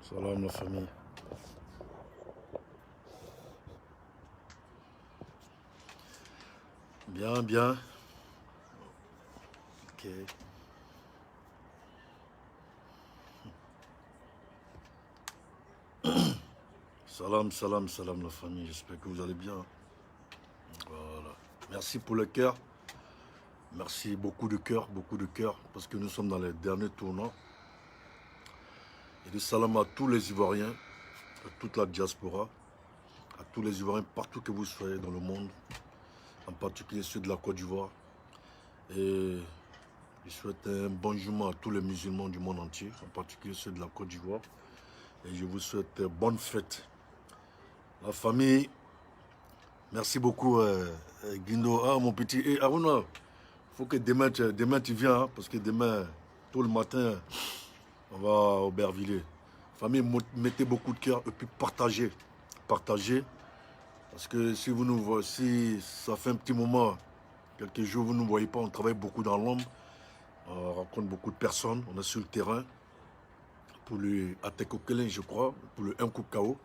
Salam la famille. Bien, bien. Ok. Salam, salam, salam la famille. J'espère que vous allez bien. Voilà. Merci pour le cœur. Merci beaucoup de cœur, parce que nous sommes dans les derniers tournants. Et des salam à tous les Ivoiriens, à toute la diaspora, à tous les Ivoiriens partout que vous soyez dans le monde, en particulier ceux de la Côte d'Ivoire. Et je souhaite un bonjour à tous les musulmans du monde entier, en particulier ceux de la Côte d'Ivoire. Et je vous souhaite bonne fête. La famille, merci beaucoup Guindo. Ah mon petit, Aruna, il faut que demain tu viens, hein, parce que demain, tôt le matin, on va au Aubervilliers. Famille, mettez beaucoup de cœur et puis partagez. Partagez, parce que si vous nous voyez, si ça fait un petit moment, quelques jours, vous ne nous voyez pas, on travaille beaucoup dans l'ombre, on rencontre beaucoup de personnes, on est sur le terrain pour le Atekokelen, je crois, pour le 1 coup KO.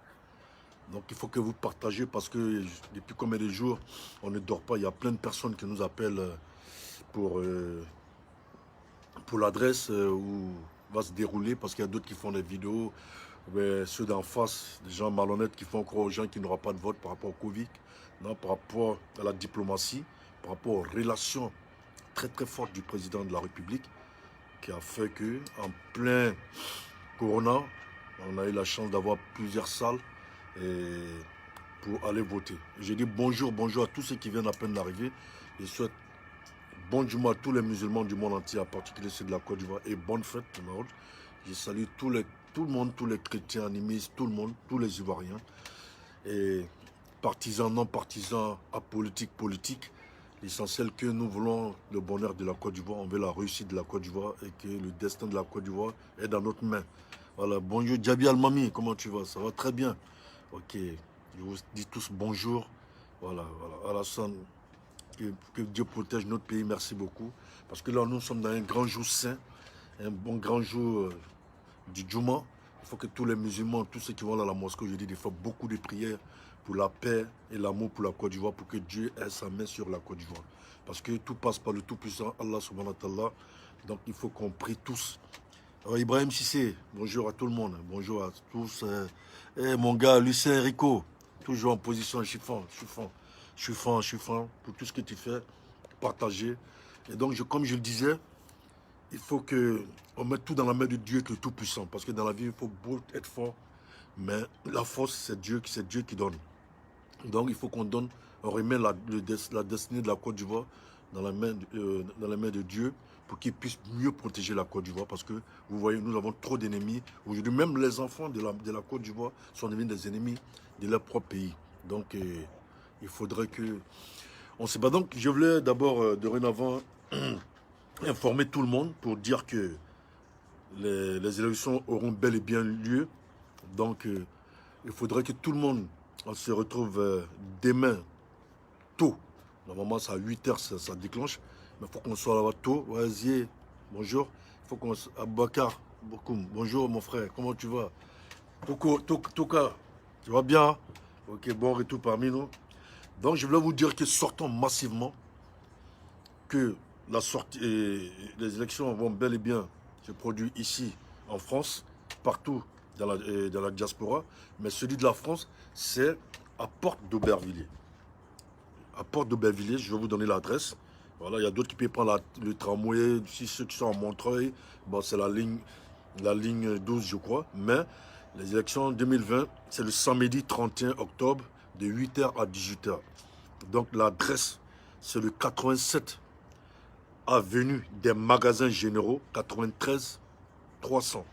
Donc il faut que vous partagez parce que depuis combien de jours on ne dort pas. Il y a plein de personnes qui nous appellent pour l'adresse où va se dérouler parce qu'il y a d'autres qui font des vidéos. Mais ceux d'en face, des gens malhonnêtes qui font croire aux gens qu'il n'y aura pas de vote par rapport au Covid, non, par rapport à la diplomatie, par rapport aux relations très très fortes du président de la République qui a fait que en plein Corona, on a eu la chance d'avoir plusieurs salles et pour aller voter. J'ai dit bonjour, bonjour à tous ceux qui viennent à peine d'arriver. Je souhaite bonjour à tous les musulmans du monde entier, en particulier ceux de la Côte d'Ivoire, et bonne fête, Maroc. Je salue tout le monde, tous les chrétiens, animistes, tout le monde, tous les Ivoiriens, et partisans, non partisans, apolitiques, politiques. L'essentiel que nous voulons le bonheur de la Côte d'Ivoire, on veut la réussite de la Côte d'Ivoire et que le destin de la Côte d'Ivoire est dans notre main. Voilà, bonjour Djabi Almami, comment tu vas? Ça va très bien. Ok, je vous dis tous bonjour. Voilà, voilà. Alassane, que Dieu protège notre pays, merci beaucoup. Parce que là, nous sommes dans un grand jour saint, un bon grand jour du Djouma. Il faut que tous les musulmans, tous ceux qui vont à la mosquée aujourd'hui, ils font beaucoup de prières pour la paix et l'amour pour la Côte d'Ivoire, pour que Dieu ait sa main sur la Côte d'Ivoire. Parce que tout passe par le Tout-Puissant, Allah subhanahu wa ta'ala. Donc il faut qu'on prie tous. Alors, Ibrahim Sissé, bonjour à tout le monde, bonjour à tous. Mon gars, Lucien Rico, toujours en position chiffon, chiffon pour tout ce que tu fais, partager. Et donc, comme je le disais, il faut qu'on mette tout dans la main de Dieu qui est le Tout-Puissant. Parce que dans la vie, il faut beau être fort, mais la force, c'est Dieu qui donne. Donc, il faut qu'on donne, on remet la destinée de la Côte d'Ivoire dans la main de Dieu pour qu'il puisse mieux protéger la Côte d'Ivoire. Parce que, vous voyez, nous avons trop d'ennemis. Aujourd'hui, même les enfants de la Côte d'Ivoire sont devenus des ennemis de leur propre pays. Donc, il faudrait que... On sait pas. Donc, je voulais d'abord, dorénavant, informer tout le monde pour dire que les élections auront bel et bien lieu. Donc, il faudrait que tout le monde on se retrouve demain tôt. Normalement, c'est à 8h, ça déclenche. Mais il faut qu'on soit là-bas tôt. Vas-y, bonjour. Il faut qu'on... Abakar, bonjour mon frère, comment tu vas? Toka, tu vas bien? Ok, bon retour parmi nous. Donc, je voulais vous dire que sortons massivement, que la sortie, les élections vont bel et bien se produire ici, en France, partout dans la diaspora. Mais celui de la France, c'est à Porte d'Aubervilliers. À Porte d'Aubervilliers, je vais vous donner l'adresse. Voilà, il y a d'autres qui peuvent prendre le tramway. Si ceux qui sont à Montreuil, bon, c'est la ligne 12, je crois. Mais les élections 2020, c'est le samedi 31 octobre, de 8h à 18h. Donc l'adresse, c'est le 87 avenue des Magasins Généraux, 93 300.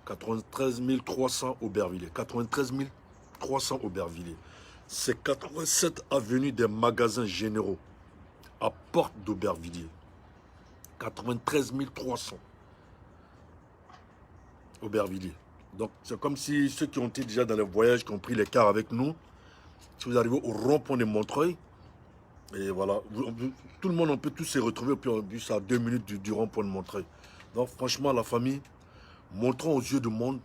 93 300 Aubervilliers. 93 300 Aubervilliers. C'est 87 avenue des Magasins Généraux, à Porte d'Aubervilliers. 93 300 Aubervilliers. Donc c'est comme si ceux qui ont été déjà dans les voyages, qui ont pris les cars avec nous, si vous arrivez au rond-point de Montreuil, et voilà, tout le monde, on peut tous se retrouver, puis on bus à 2 minutes du rond-point de Montreuil. Donc franchement, la famille, montrons aux yeux du monde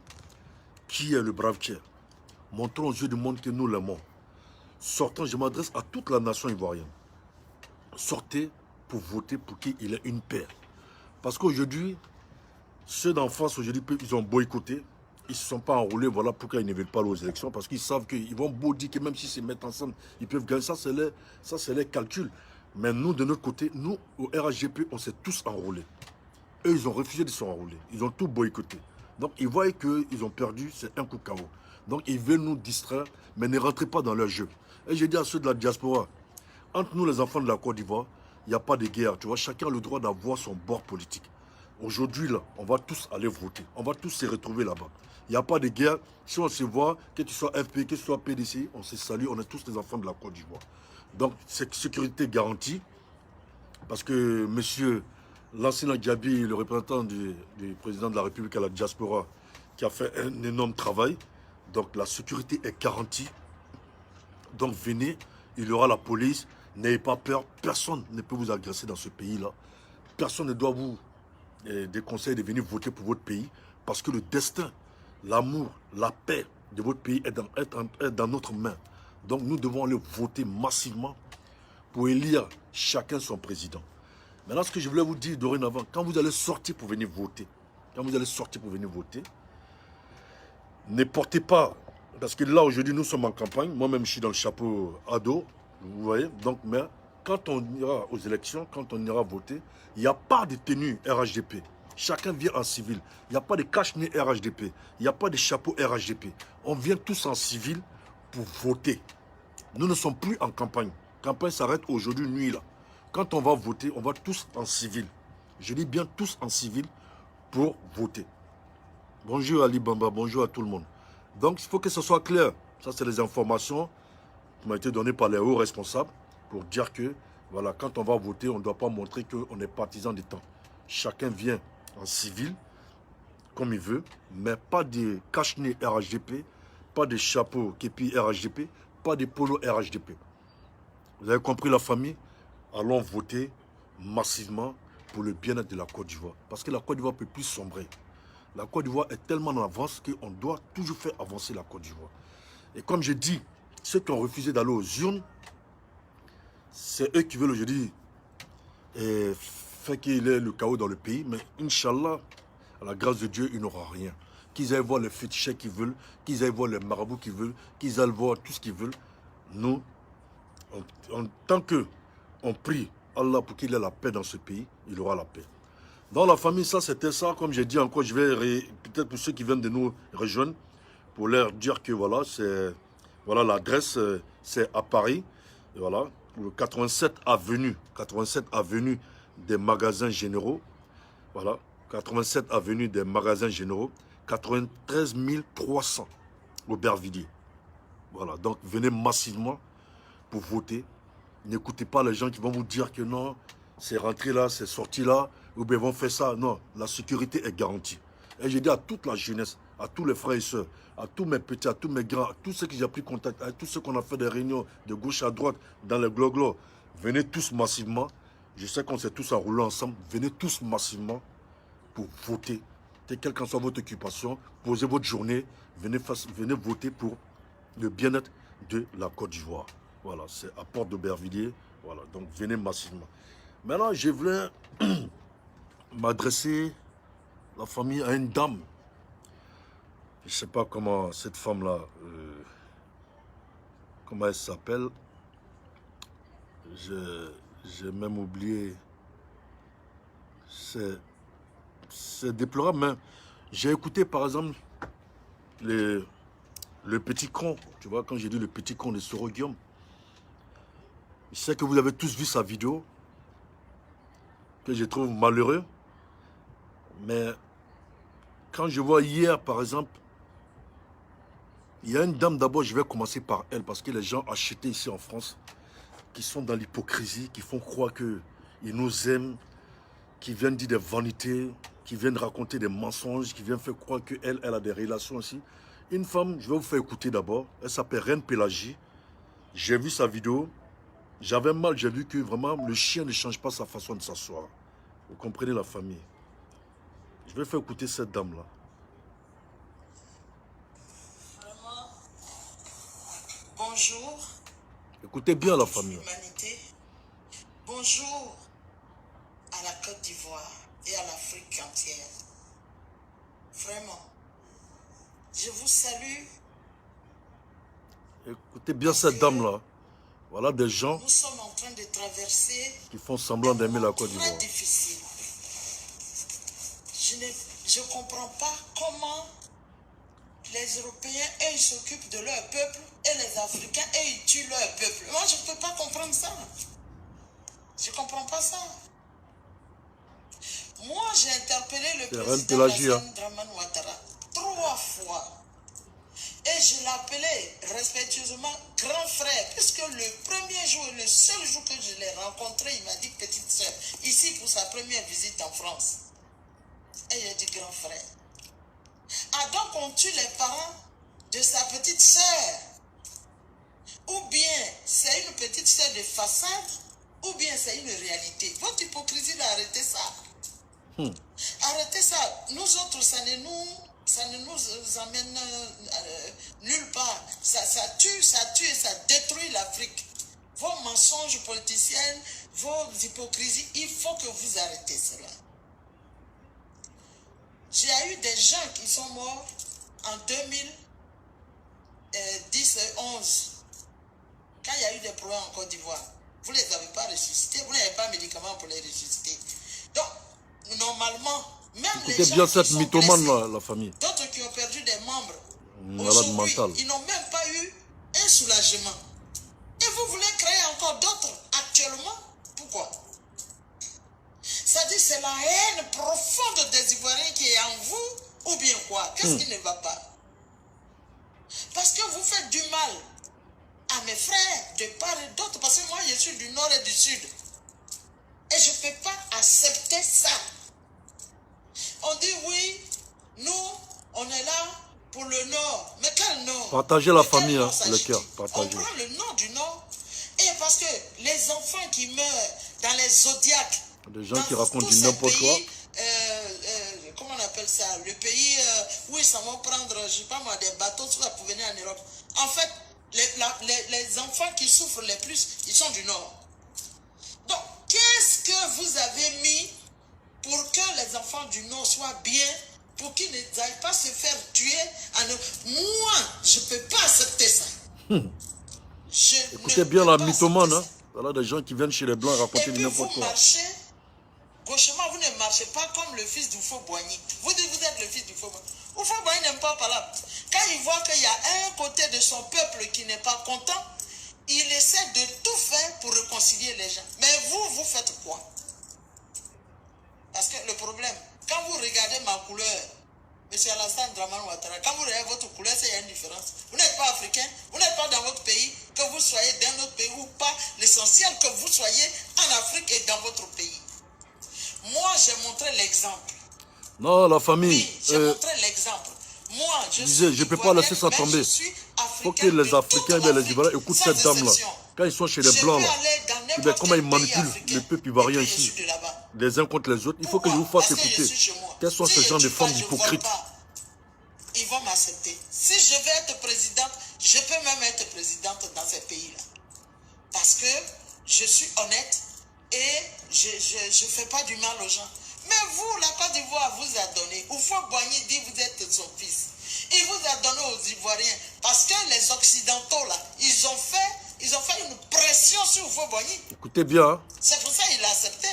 qui est le brave tiers. Montrons aux yeux du monde que nous l'aimons. Sortons, je m'adresse à toute la nation ivoirienne. Sortez pour voter pour qu'il ait une paix. Parce qu'aujourd'hui, ceux d'en face, aujourd'hui, ils ont boycotté. Ils ne se sont pas enrôlés, voilà pourquoi ils ne veulent pas aller aux élections. Parce qu'ils savent qu'ils vont beau dire que même s'ils se mettent ensemble, ils peuvent gagner. Ça, c'est les calculs. Mais nous, de notre côté, nous, au RHGP, on s'est tous enrôlés. Eux, ils ont refusé de s'enrôler. Ils ont tout boycotté. Donc, ils voient qu'ils ont perdu, c'est un coup KO. Donc, ils veulent nous distraire, mais ne rentrez pas dans leur jeu. Et j'ai dit à ceux de la diaspora, entre nous, les enfants de la Côte d'Ivoire, il n'y a pas de guerre. Tu vois, chacun a le droit d'avoir son bord politique. Aujourd'hui, là, on va tous aller voter. On va tous se retrouver là-bas. Il n'y a pas de guerre. Si on se voit, que tu sois FP, que tu sois PDC, on se salue. On est tous les enfants de la Côte d'Ivoire. Donc, c'est sécurité garantie. Parce que monsieur Lansana Diaby, le représentant du président de la République à la diaspora, qui a fait un énorme travail. Donc, la sécurité est garantie. Donc, venez, il y aura la police. N'ayez pas peur. Personne ne peut vous agresser dans ce pays-là. Personne ne doit vous déconseiller de venir voter pour votre pays. Parce que le destin, l'amour, la paix de votre pays est dans notre main. Donc, nous devons aller voter massivement pour élire chacun son président. Maintenant, ce que je voulais vous dire dorénavant, quand vous allez sortir pour venir voter, ne portez pas, parce que là aujourd'hui nous sommes en campagne, moi-même je suis dans le chapeau ado, vous voyez, donc mais quand on ira aux élections, quand on ira voter, il n'y a pas de tenue RHDP. Chacun vient en civil. Il n'y a pas de cache-nez RHDP. Il n'y a pas de chapeau RHDP. On vient tous en civil pour voter. Nous ne sommes plus en campagne. La campagne s'arrête aujourd'hui nuit là. Quand on va voter, on va tous en civil. Je dis bien tous en civil pour voter. Bonjour Ali Bamba, bonjour à tout le monde. Donc il faut que ce soit clair. Ça c'est les informations qui m'ont été données par les hauts responsables pour dire que voilà, quand on va voter, on ne doit pas montrer qu'on est partisan du temps. Chacun vient en civil, comme il veut, mais pas de cache-nez RHDP, pas de chapeau képi RHDP, pas de polo RHDP. Vous avez compris la famille? Allons voter massivement pour le bien-être de la Côte d'Ivoire. Parce que la Côte d'Ivoire ne peut plus sombrer. La Côte d'Ivoire est tellement en avance qu'on doit toujours faire avancer la Côte d'Ivoire. Et comme je dis, ceux qui ont refusé d'aller aux urnes, c'est eux qui veulent aujourd'hui faire qu'il y ait le chaos dans le pays. Mais Inch'Allah, à la grâce de Dieu, il n'aura rien. Qu'ils aillent voir les fétichés qu'ils veulent, qu'ils aillent voir les marabouts qu'ils veulent, qu'ils aillent voir tout ce qu'ils veulent. Nous, en tant qu'on prie Allah pour qu'il ait la paix dans ce pays, il aura la paix. Dans la famille, ça c'était ça. Comme j'ai dit encore, je vais peut-être pour ceux qui viennent de nous rejoindre, pour leur dire que voilà, c'est voilà l'adresse, c'est à Paris. Et voilà, le 87 avenue des magasins généraux. Voilà, 87 avenue des magasins généraux, 93 300 Aubervilliers. Voilà, donc venez massivement pour voter. N'écoutez pas les gens qui vont vous dire que non, c'est rentré là, c'est sorti là, ou bien ils vont faire ça. Non, la sécurité est garantie. Et je dis à toute la jeunesse, à tous les frères et sœurs, à tous mes petits, à tous mes grands, à tous ceux que j'ai pris contact, à tous ceux qu'on a fait des réunions de gauche à droite dans les gloglos, venez tous massivement. Je sais qu'on s'est tous enroulés ensemble. Venez tous massivement pour voter. Quelle qu'en soit votre occupation, posez votre journée, venez voter pour le bien-être de la Côte d'Ivoire. Voilà, c'est à Porte d'Aubervilliers. Voilà, donc venez massivement. Maintenant, je voulais m'adresser, la famille, à une dame. Je ne sais pas comment cette femme-là, comment elle s'appelle. J'ai même oublié. C'est déplorable, mais j'ai écouté par exemple le petit con. Tu vois, quand j'ai dit le petit con de Soro Guillaume. Je sais que vous avez tous vu sa vidéo, que je trouve malheureux. Mais quand je vois hier, par exemple, il y a une dame, d'abord, je vais commencer par elle, parce que les gens achetés ici en France, qui sont dans l'hypocrisie, qui font croire qu'ils nous aiment, qui viennent dire des vanités, qui viennent raconter des mensonges, qui viennent faire croire qu'elle a des relations aussi. Une femme, je vais vous faire écouter d'abord, elle s'appelle Reine Pélagie. J'ai vu sa vidéo. J'avais mal, j'ai vu que vraiment le chien ne change pas sa façon de s'asseoir. Vous comprenez la famille. Je vais faire écouter cette dame-là. Écoutez bien la toute famille. l'humanité. Bonjour à la Côte d'Ivoire et à l'Afrique entière. Vraiment, je vous salue Écoutez bien parce cette que dame-là. Voilà des gens nous sommes en train de traverser qui font un semblant d'aimer moment la Côte très d'Ivoire. difficile. Je ne comprends pas comment les Européens, eux, ils s'occupent de leur peuple et les Africains, eux, ils tuent leur peuple. Moi, je ne peux pas comprendre ça. Je ne comprends pas ça. Moi, j'ai interpellé le C'est Reine président Pélagie, hein. Alassane Draman Ouattara 3 fois. Et je l'appelais respectueusement grand frère, puisque le premier jour, le seul jour que je l'ai rencontré, il m'a dit petite soeur, ici pour sa première visite en France. Et il a dit grand frère. Ah donc on tue les parents de sa petite soeur. Ou bien c'est une petite soeur de façade, ou bien c'est une réalité. Votre hypocrisie d'arrêter ça. Arrêtez ça. Nous autres, ça ne nous amène nulle part. Ça tue et ça détruit l'Afrique. Vos mensonges politiciens, vos hypocrisies, il faut que vous arrêtez cela. J'ai eu des gens qui sont morts en 2010 et 11, quand il y a eu des problèmes en Côte d'Ivoire. Vous ne les avez pas ressuscités, vous n'avez pas de médicaments pour les ressusciter. Donc, normalement, même Écoutez les gens bien qui cette sont mythomane, blessés, la famille. d'autres qui ont perdu des membres, Malade aujourd'hui, mentale. ils n'ont même pas eu un soulagement. Et vous voulez créer encore d'autres actuellement? Pourquoi? Ça dit c'est la haine profonde des Ivoiriens qui est en vous, ou bien quoi? Qu'est-ce qui ne va pas? Parce que vous faites du mal à mes frères de part et d'autre, parce que moi je suis du nord et du sud. Et je ne peux pas accepter ça. On dit oui, nous, on est là pour le nord. Mais quel nord? Partagez la De quel famille, nord hein, le s'agit-il? cœur. On Partagez. prend le nord du nord. Et parce que les enfants qui meurent dans les zodiacs, Des gens dans qui racontent tous du ces n'importe quoi. pays, comment on appelle ça? Le pays où ils s'en vont prendre, je ne sais pas moi, des bateaux tout ça pour venir en Europe. En fait, les enfants qui souffrent les plus, ils sont du nord. Donc, qu'est-ce que vous avez mis pour que les enfants du nord soient bien, pour qu'ils n'aillent pas se faire tuer en Europe? Moi, je ne peux pas accepter ça. Écoutez bien la mythomane, hein. Voilà des gens qui viennent chez les Blancs raconter Et du puis n'importe vous quoi. marchez, gauchement, vous ne marchez pas comme le fils du faux Boigny. Vous dites que vous êtes le fils du faux Boigny. Le faux Boigny n'aime pas parler. Quand il voit qu'il y a un côté de son peuple qui n'est pas content, il essaie de tout faire pour réconcilier les gens. Mais vous, vous faites quoi? Parce que le problème, quand vous regardez ma couleur, M. Alassane Draman Ouattara, quand vous regardez votre couleur, il y a une différence. Vous n'êtes pas africain, vous n'êtes pas dans votre pays, que vous soyez dans notre pays ou pas. L'essentiel que vous soyez en Afrique et dans votre pays. Moi, j'ai montré l'exemple. Non, la famille. Oui, j'ai montré l'exemple. Moi, je ne peux pas laisser ça tomber. Il faut que les Africains et les Ivoiriens écoutent cette dame-là. Quand ils sont chez les Blancs, là, comment ils manipulent le peuple ivoirien ici, les uns contre les autres, il faut que je vous fasse écouter. Quels sont ces gens de femmes hypocrites? Ils vont m'accepter. Si je veux être présidente, je peux même être présidente dans ces pays-là. Parce que je suis honnête et je ne fais pas du mal aux gens. Mais vous, la Côte d'Ivoire vous a donné. Oufo Boigny dit vous êtes son fils. Il vous a donné aux Ivoiriens. Parce que les Occidentaux, là, ils ont fait une pression sur Oufo Boigny. Écoutez bien. Hein? C'est pour ça qu'il a accepté.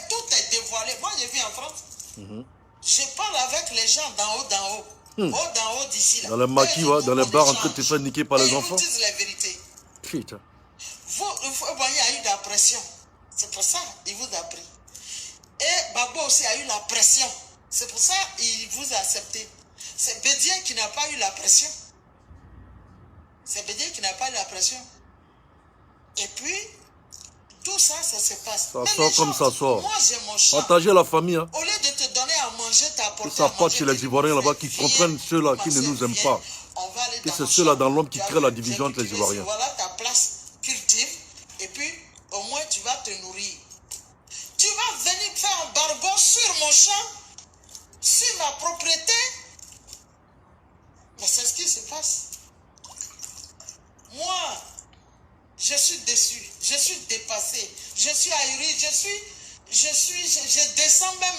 Tout est dévoilé. Moi, je vis en France. Je parle avec les gens d'en haut. D'en haut d'ici là. Dans les maquis, dans les bars en train de te faire niquer par les enfants. Ils vous disent la vérité. Putain. Vous voyez, il y a eu de la pression. C'est pour ça qu'il vous a pris. Et Babo aussi a eu la pression. C'est pour ça qu'il vous a accepté. C'est Bédien qui n'a pas eu la pression. C'est Bédien qui n'a pas eu la pression. Et puis, tout ça, ça se passe. Ça sort comme ça sort. Moi, j'ai mon champ. Partagez la famille. Hein. Au lieu de te donner à manger, t'apporter ça part chez les Ivoiriens là-bas qui comprennent ceux-là qui ne nous aiment pas. Que c'est ceux-là dans l'homme qui créent la division entre les Ivoiriens. Voilà ta place, cultive. Et puis, au moins, tu vas te nourrir. Tu vas venir faire un barbeau sur mon champ, sur ma propriété. Mais c'est ce qui se passe. Moi, Je suis déçu, je suis dépassé, je suis ahuri, je descends même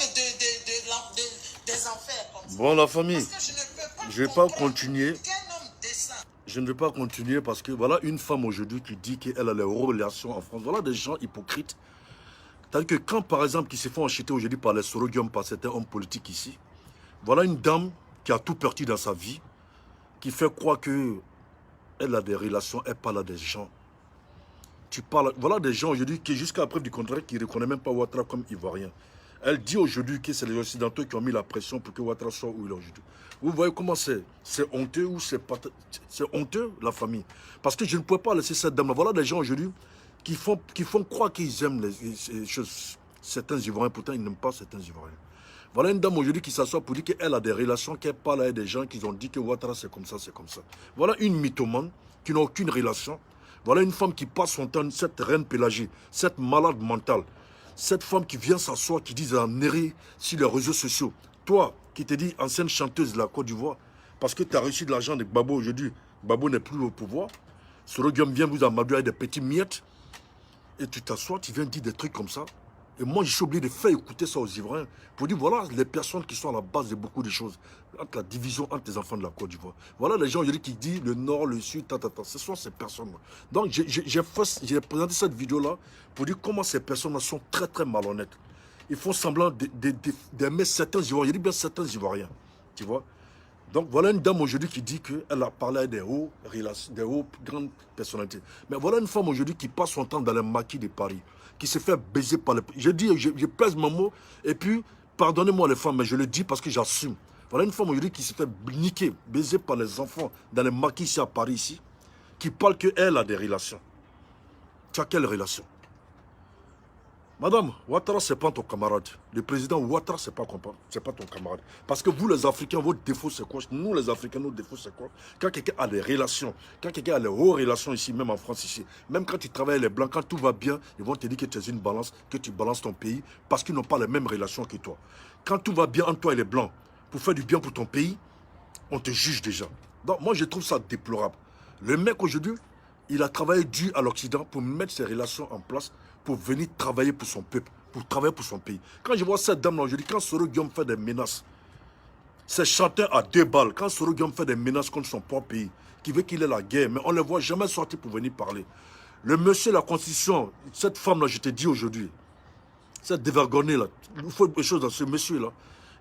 des enfers comme ça. Bon, la famille, Parce que je ne peux pas je ne vais pas comprendre continuer. qu'un homme descend. Je ne vais pas continuer parce que voilà une femme aujourd'hui qui dit qu'elle a les relations en France. Voilà des gens hypocrites. C'est-à-dire que quand, par exemple, qui se font acheter aujourd'hui par les Sorogium, par certains hommes politiques ici, voilà une dame qui a tout perdu dans sa vie, qui fait croire qu'elle a des relations, elle parle à des gens. Tu parles, voilà des gens aujourd'hui qui, jusqu'à la preuve du contraire, qui ne reconnaissent même pas Ouattara comme ivoirien. Elle dit aujourd'hui que c'est les Occidentaux qui ont mis la pression pour que Ouattara soit où il est aujourd'hui. Vous voyez comment c'est honteux ou c'est honteux, la famille. Parce que je ne pouvais pas laisser cette dame-là. Voilà des gens aujourd'hui qui font croire qu'ils aiment les choses. Certains Ivoiriens, pourtant ils n'aiment pas certains Ivoiriens. Voilà une dame aujourd'hui qui s'assoit pour dire qu'elle a des relations, qu'elle parle avec des gens qui ont dit que Ouattara c'est comme ça, c'est comme ça. Voilà une mythomane qui n'a aucune relation. Voilà une femme qui passe son temps, cette reine Pélagie, cette malade mentale. Cette femme qui vient s'asseoir, qui dit en néré sur les réseaux sociaux. Toi, qui te dis ancienne chanteuse de la Côte d'Ivoire, parce que tu as reçu de l'argent de Gbagbo aujourd'hui, Gbagbo n'est plus au pouvoir. Sorogium vient vous amadouer avec des petits miettes. Et tu t'assois, tu viens dire des trucs comme ça. Et moi, je suis obligé de faire écouter ça aux Ivoiriens pour dire, voilà les personnes qui sont à la base de beaucoup de choses. Entre la division entre les enfants de la Côte d'Ivoire. Voilà les gens aujourd'hui qui disent le nord, le sud, Ce sont ces personnes-là. Donc, j'ai présenté cette vidéo-là pour dire comment ces personnes-là sont très, très malhonnêtes. Ils font semblant d'aimer certains Ivoiriens. Je dis bien certains Ivoiriens. Tu vois? Donc, voilà une dame aujourd'hui qui dit qu'elle a parlé à des hauts grandes personnalités. Mais voilà une femme aujourd'hui qui passe son temps dans les maquis de Paris, qui se fait baiser par les... Je pèse mon mot, et puis, pardonnez-moi les femmes, mais je le dis parce que j'assume. Voilà une femme aujourd'hui qui se fait niquer, baiser par les enfants dans les maquis ici à Paris, ici, qui parle qu'elle a des relations. Tu as quelle relation? Madame, Ouattara, ce n'est pas ton camarade. Le président Ouattara, ce n'est pas ton camarade. Parce que vous, les Africains, votre défaut, c'est quoi? Nous, les Africains, notre défaut, c'est quoi? Quand quelqu'un a des relations, quand quelqu'un a les hautes relations ici, même en France, ici, même quand tu travailles les Blancs, quand tout va bien, ils vont te dire que tu es une balance, que tu balances ton pays, parce qu'ils n'ont pas les mêmes relations que toi. Quand tout va bien entre toi et les Blancs, pour faire du bien pour ton pays, on te juge déjà. Donc, moi, je trouve ça déplorable. Le mec, aujourd'hui, il a travaillé dur à l'Occident pour mettre ses relations en place, pour venir travailler pour son peuple, pour travailler pour son pays. Quand je vois cette dame-là aujourd'hui, quand Sorogium fait des menaces, ces chanteurs à 2 balles, quand Sorogium fait des menaces contre son propre pays, qui veut qu'il ait la guerre, mais on ne les voit jamais sortir pour venir parler. Le monsieur, la constitution, cette femme-là, je te dis aujourd'hui, cette dévergonnée-là, il faut des choses dans ce monsieur-là,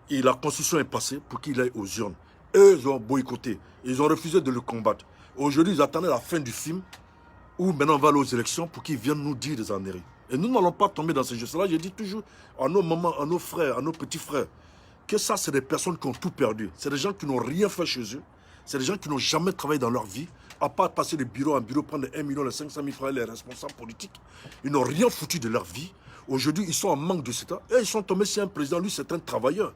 et la constitution est passée pour qu'il aille aux urnes. Eux, ils ont boycotté, ils ont refusé de le combattre. Aujourd'hui, ils attendaient la fin du film, où maintenant on va aller aux élections pour qu'ils viennent nous dire des enneries. Et nous n'allons pas tomber dans ces jeux-là. Je dis toujours à nos mamans, à nos frères, à nos petits frères, que ça, c'est des personnes qui ont tout perdu. C'est des gens qui n'ont rien fait chez eux. C'est des gens qui n'ont jamais travaillé dans leur vie, à part passer de bureau en bureau, prendre les 1 million, les 500 000 francs, les responsables politiques. Ils n'ont rien foutu de leur vie. Aujourd'hui, ils sont en manque de cet. Et ils sont tombés sur un président, lui, c'est un travailleur.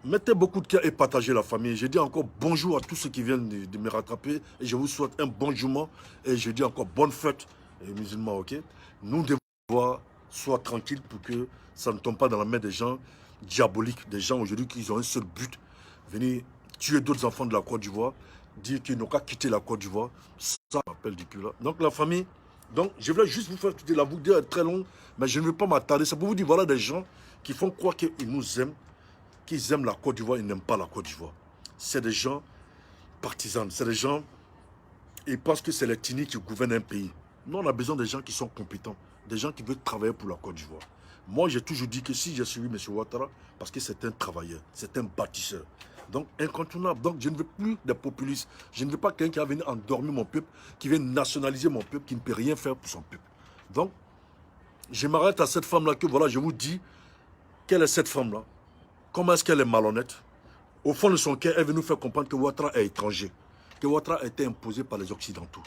Mettez beaucoup de cœur et partagez la famille. Je dis encore bonjour à tous ceux qui viennent de me rattraper. Et je vous souhaite un bon jour. Et je dis encore bonne fête, les musulmans, ok? Nous devons sois tranquille pour que ça ne tombe pas dans la main des gens diaboliques, des gens aujourd'hui qui ont un seul but, venir tuer d'autres enfants de la Côte d'Ivoire, dire qu'ils n'ont qu'à quitter la Côte d'Ivoire. Ça m'appelle du cul là. Donc la famille, donc je voulais juste vous faire toute la vidéo est très longue, mais je ne veux pas m'attarder. C'est pour vous dire, voilà des gens qui font croire qu'ils nous aiment, qu'ils aiment la Côte d'Ivoire, ils n'aiment pas la Côte d'Ivoire. C'est des gens partisans, c'est des gens, ils pensent que c'est les Tini qui gouvernent un pays. Nous, on a besoin des gens qui sont compétents, des gens qui veulent travailler pour la Côte d'Ivoire. Moi, j'ai toujours dit que si j'ai suivi M. Ouattara, parce que c'est un travailleur, c'est un bâtisseur. Donc, incontournable. Donc, je ne veux plus des populistes. Je ne veux pas quelqu'un qui va venir endormir mon peuple, qui vient nationaliser mon peuple, qui ne peut rien faire pour son peuple. Donc, je m'arrête à cette femme-là que, voilà, je vous dis, quelle est cette femme-là? Comment est-ce qu'elle est malhonnête? Au fond de son cœur, elle veut nous faire comprendre que Ouattara est étranger, que Ouattara a été imposé par les Occidentaux.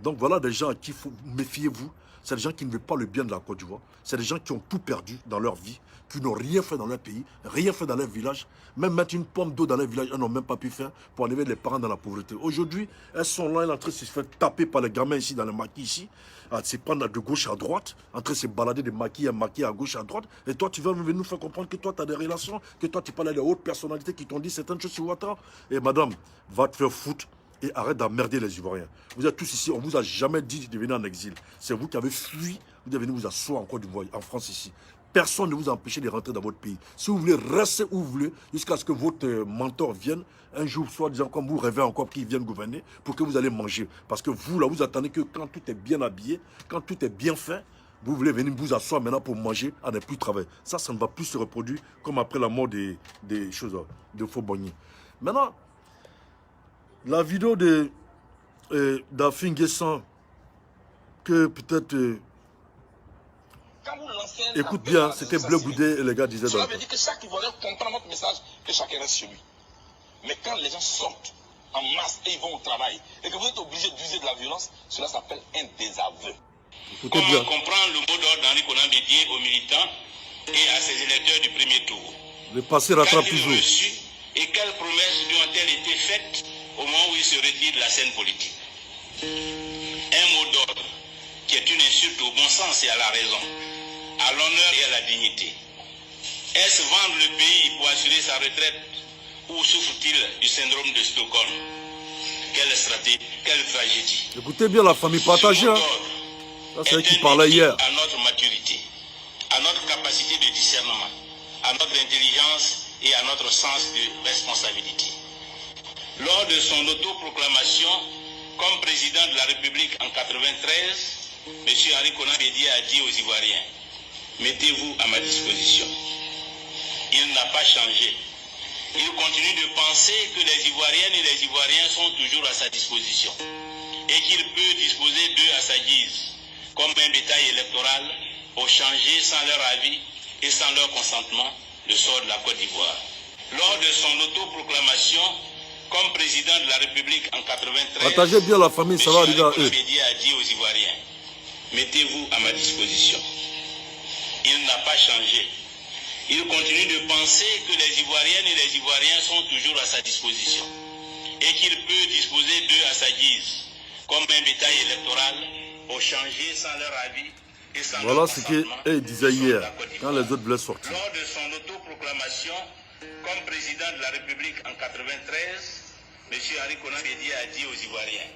Donc voilà des gens à qui il faut méfiez-vous. C'est des gens qui ne veulent pas le bien de la Côte d'Ivoire. C'est des gens qui ont tout perdu dans leur vie, qui n'ont rien fait dans leur pays, rien fait dans leur village. Même mettre une pomme d'eau dans leur village, elles n'ont même pas pu faire pour enlever les parents dans la pauvreté. Aujourd'hui, elles sont là, elles sont en train de se faire taper par les gamins ici, dans les maquis ici, à se prendre de gauche à droite, en train de se balader de maquis à gauche à droite. Et toi, tu vas venir nous faire comprendre que toi, tu as des relations, que toi, tu parles à des hautes personnalités qui t'ont dit certaines choses sur Ouattara. Et madame, va te faire foutre. et arrête d'emmerder les Ivoiriens. Vous êtes tous ici, on ne vous a jamais dit de venir en exil. C'est vous qui avez fui, vous devez venir vous asseoir en Côte d'Ivoire, en France ici. Personne ne vous a empêché de rentrer dans votre pays. Si vous voulez, restez où vous voulez jusqu'à ce que votre mentor vienne un jour, soit disant comme vous rêvez encore qu'il vienne gouverner pour que vous allez manger. Parce que vous, là, vous attendez que quand tout est bien habillé, quand tout est bien fait, vous voulez venir vous asseoir maintenant pour manger, à ne plus travailler. Ça ne va plus se reproduire comme après la mort des choses de Faux-Bogny. Maintenant, la vidéo d'Afin Guessan, que peut-être... écoute bien, c'était Bleu Goudé et les gars disaient... Cela veut dire que chaque Ivoirien comprend notre message, que chacun reste chez lui. Mais quand les gens sortent en masse et ils vont au travail, et que vous êtes obligé d'user de la violence, cela s'appelle un désaveu. Comment comprendre le mot d'ordre d'Henri Konan dédié aux militants et à ses électeurs du premier tour? Le passé rattrape toujours. Et quelles promesses lui ont-elles été faites au moment où il se retire de la scène politique? Un mot d'ordre qui est une insulte au bon sens et à la raison, à l'honneur et à la dignité. Est-ce vendre le pays pour assurer sa retraite ou souffre-t-il du syndrome de Stockholm? Quelle stratégie, quelle tragédie. Écoutez bien la famille partagée. Hein. Ça, c'est elle qui parlait hier. À notre maturité, à notre capacité de discernement, à notre intelligence et à notre sens de responsabilité. Lors de son autoproclamation comme président de la République en 1993, M. Henri Konan Bédié a dit aux Ivoiriens, mettez-vous à ma disposition. Il n'a pas changé. Il continue de penser que les Ivoiriennes et les Ivoiriens sont toujours à sa disposition et qu'il peut disposer d'eux à sa guise, comme un bétail électoral pour changer sans leur avis et sans leur consentement le sort de la Côte d'Ivoire. Lors de son autoproclamation comme président de la République en 1993, partagez bien la famille, ça va arriver à eux. Bédié a dit aux Ivoiriens, mettez-vous à ma disposition. Il n'a pas changé. Il continue de penser que les Ivoiriennes et les Ivoiriens sont toujours à sa disposition et qu'il peut disposer d'eux à sa guise, comme un bétail électoral pour changer sans leur avis et sans voilà leur ce consentement qu'il disait hier, quand les autres voulaient sortir. Lors de son autoproclamation comme président de la République en 1993, M. Henri Konan Bédié a dit aux Ivoiriens,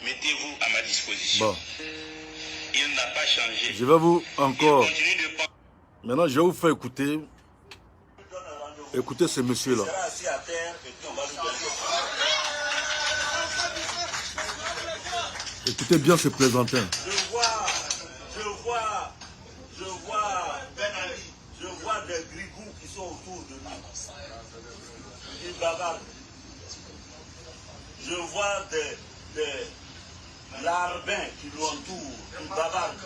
mettez-vous à ma disposition. Bon. Il n'a pas changé. Je vais vous encore... Il continue de penser. Maintenant, je vais vous faire écouter. Écoutez ce monsieur-là. Écoutez bien ce plaisantin. Je vois des grigous qui sont autour de lui. Ils bavardent. Je vois des larbins qui l'entourent, ils bavardent.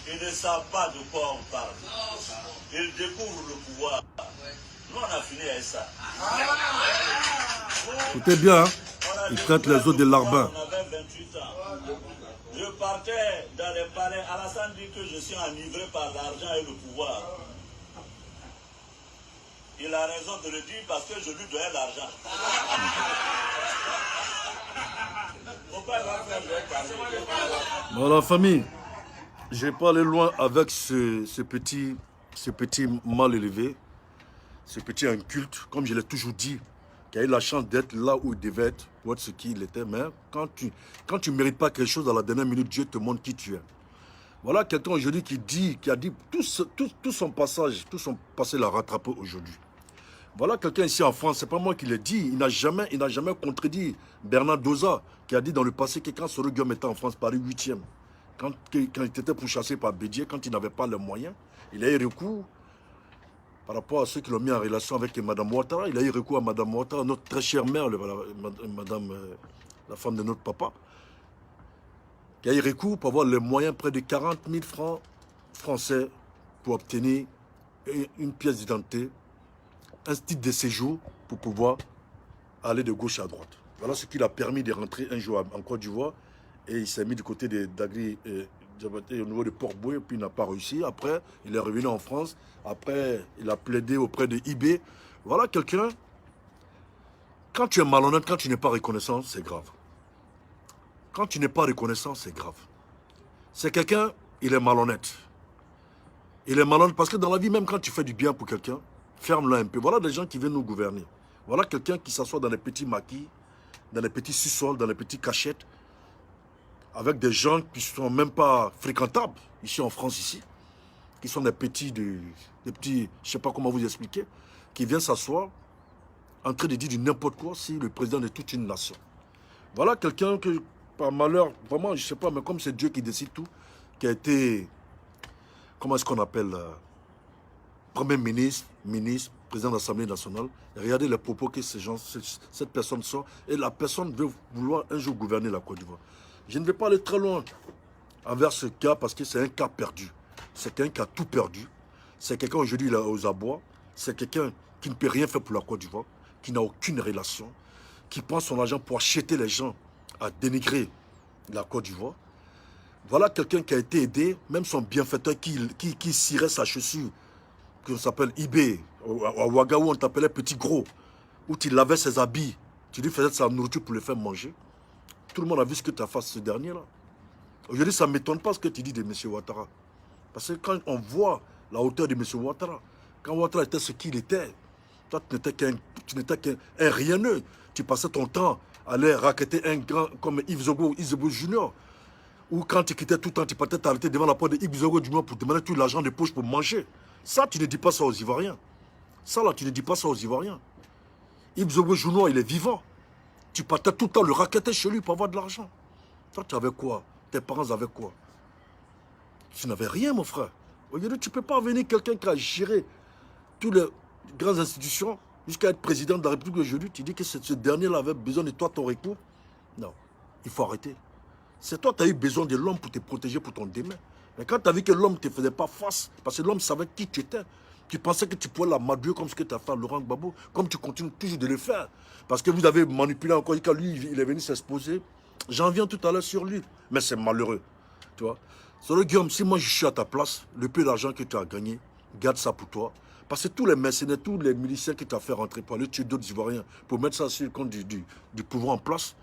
Ils ne savent pas de quoi on parle. Ils découvrent le pouvoir. Nous, on a fini avec ça. Écoutez bien, hein. Ils traitent les autres de larbins. On avait 28 ans. Je partais dans les palais. Alassane dit que je suis enivré par l'argent et le pouvoir. Il a raison de le dire parce que je lui donnais l'argent. Bon, la famille, je vais pas aller loin avec ce petit mal élevé, ce petit inculte, comme je l'ai toujours dit, qui a eu la chance d'être là où il devait être, pour être ce qu'il était. Mais quand tu ne mérites pas quelque chose à la dernière minute, Dieu te montre qui tu es. Voilà quelqu'un aujourd'hui qui a dit tout son passé l'a rattrapé aujourd'hui. Voilà quelqu'un ici en France, c'est pas moi qui l'ai dit, il n'a jamais contredit Bernard Doza, qui a dit dans le passé que quand Soro Guillaume était en France, Paris 8e, quand il était pourchassé par Bédié, quand il n'avait pas les moyens, il a eu recours, par rapport à ceux qui l'ont mis en relation avec Mme Ouattara, il a eu recours à Mme Ouattara, notre très chère mère, la femme de notre papa, qui a eu recours pour avoir les moyens, près de 40 000 francs français, pour obtenir une pièce d'identité, un titre de séjour pour pouvoir aller de gauche à droite. Voilà ce qui l'a permis de rentrer un jour en Côte d'Ivoire et il s'est mis du côté d'Agri au niveau de Port-Boué, puis il n'a pas réussi. Après, il est revenu en France. Après, il a plaidé auprès de IB. Voilà quelqu'un, quand tu es malhonnête, quand tu n'es pas reconnaissant, c'est grave. Quand tu n'es pas reconnaissant, c'est grave. C'est quelqu'un, il est malhonnête. Il est malhonnête parce que dans la vie, même quand tu fais du bien pour quelqu'un, ferme-la un peu. Voilà des gens qui viennent nous gouverner. Voilà quelqu'un qui s'assoit dans les petits maquis dans les petits sous-sols, dans les petites cachettes, avec des gens qui ne sont même pas fréquentables, ici en France, ici, qui sont des petits, je ne sais pas comment vous expliquer, qui viennent s'asseoir en train de dire du n'importe quoi si le président de toute une nation. Voilà quelqu'un que, par malheur, vraiment, je ne sais pas, mais comme c'est Dieu qui décide tout, qui a été, comment est-ce qu'on appelle, Premier ministre, président de l'Assemblée nationale, regardez les propos que cette personne sort, et la personne veut vouloir un jour gouverner la Côte d'Ivoire. Je ne vais pas aller très loin envers ce cas, parce que c'est un cas perdu. C'est quelqu'un qui a tout perdu. C'est quelqu'un aujourd'hui aux abois. C'est quelqu'un qui ne peut rien faire pour la Côte d'Ivoire, qui n'a aucune relation, qui prend son argent pour acheter les gens à dénigrer la Côte d'Ivoire. Voilà quelqu'un qui a été aidé, même son bienfaiteur qui cirait sa chaussure, qu'on s'appelle eBay, à Ouagaou on t'appelait Petit Gros, où tu lavais ses habits, tu lui faisais de sa nourriture pour le faire manger. Tout le monde a vu ce que tu as fait ce dernier-là. Aujourd'hui, ça ne m'étonne pas ce que tu dis de M. Ouattara. Parce que quand on voit la hauteur de M. Ouattara, quand Ouattara était ce qu'il était, toi, tu n'étais qu'un rieneux. Tu passais ton temps à aller racketter un grand comme Yves Zogo Junior. Ou quand tu quittais tout le temps, tu partais t'arrêter devant la porte de Yves Zogo Junior pour demander tout l'argent de poche pour manger. Ça, tu ne dis pas ça aux Ivoiriens. Ça, là, tu ne dis pas ça aux Ivoiriens. Yves Zogo Junior, il est vivant. Tu partais tout le temps le racketter chez lui pour avoir de l'argent. Toi, tu avais quoi? Tes parents avaient quoi? Tu n'avais rien, mon frère. Aujourd'hui, tu ne peux pas venir quelqu'un qui a géré toutes les grandes institutions jusqu'à être président de la République aujourd'hui. Tu dis que ce dernier-là avait besoin de toi, ton recours. Non, il faut arrêter. C'est toi, tu as eu besoin de l'homme pour te protéger pour ton demain. Mais quand tu as vu que l'homme ne te faisait pas face, parce que l'homme savait qui tu étais, tu pensais que tu pouvais l'amadouer comme ce que tu as fait à Laurent Gbagbo, comme tu continues toujours de le faire. Parce que vous avez manipulé encore, quand lui, il est venu s'exposer. J'en viens tout à l'heure sur lui. Mais c'est malheureux. Tu vois. Solo Guillaume, si moi je suis à ta place, le peu d'argent que tu as gagné, garde ça pour toi. Parce que tous les mercenaires, tous les miliciens que tu as fait rentrer pour aller tuer d'autres Ivoiriens, pour mettre ça sur le compte du pouvoir en place,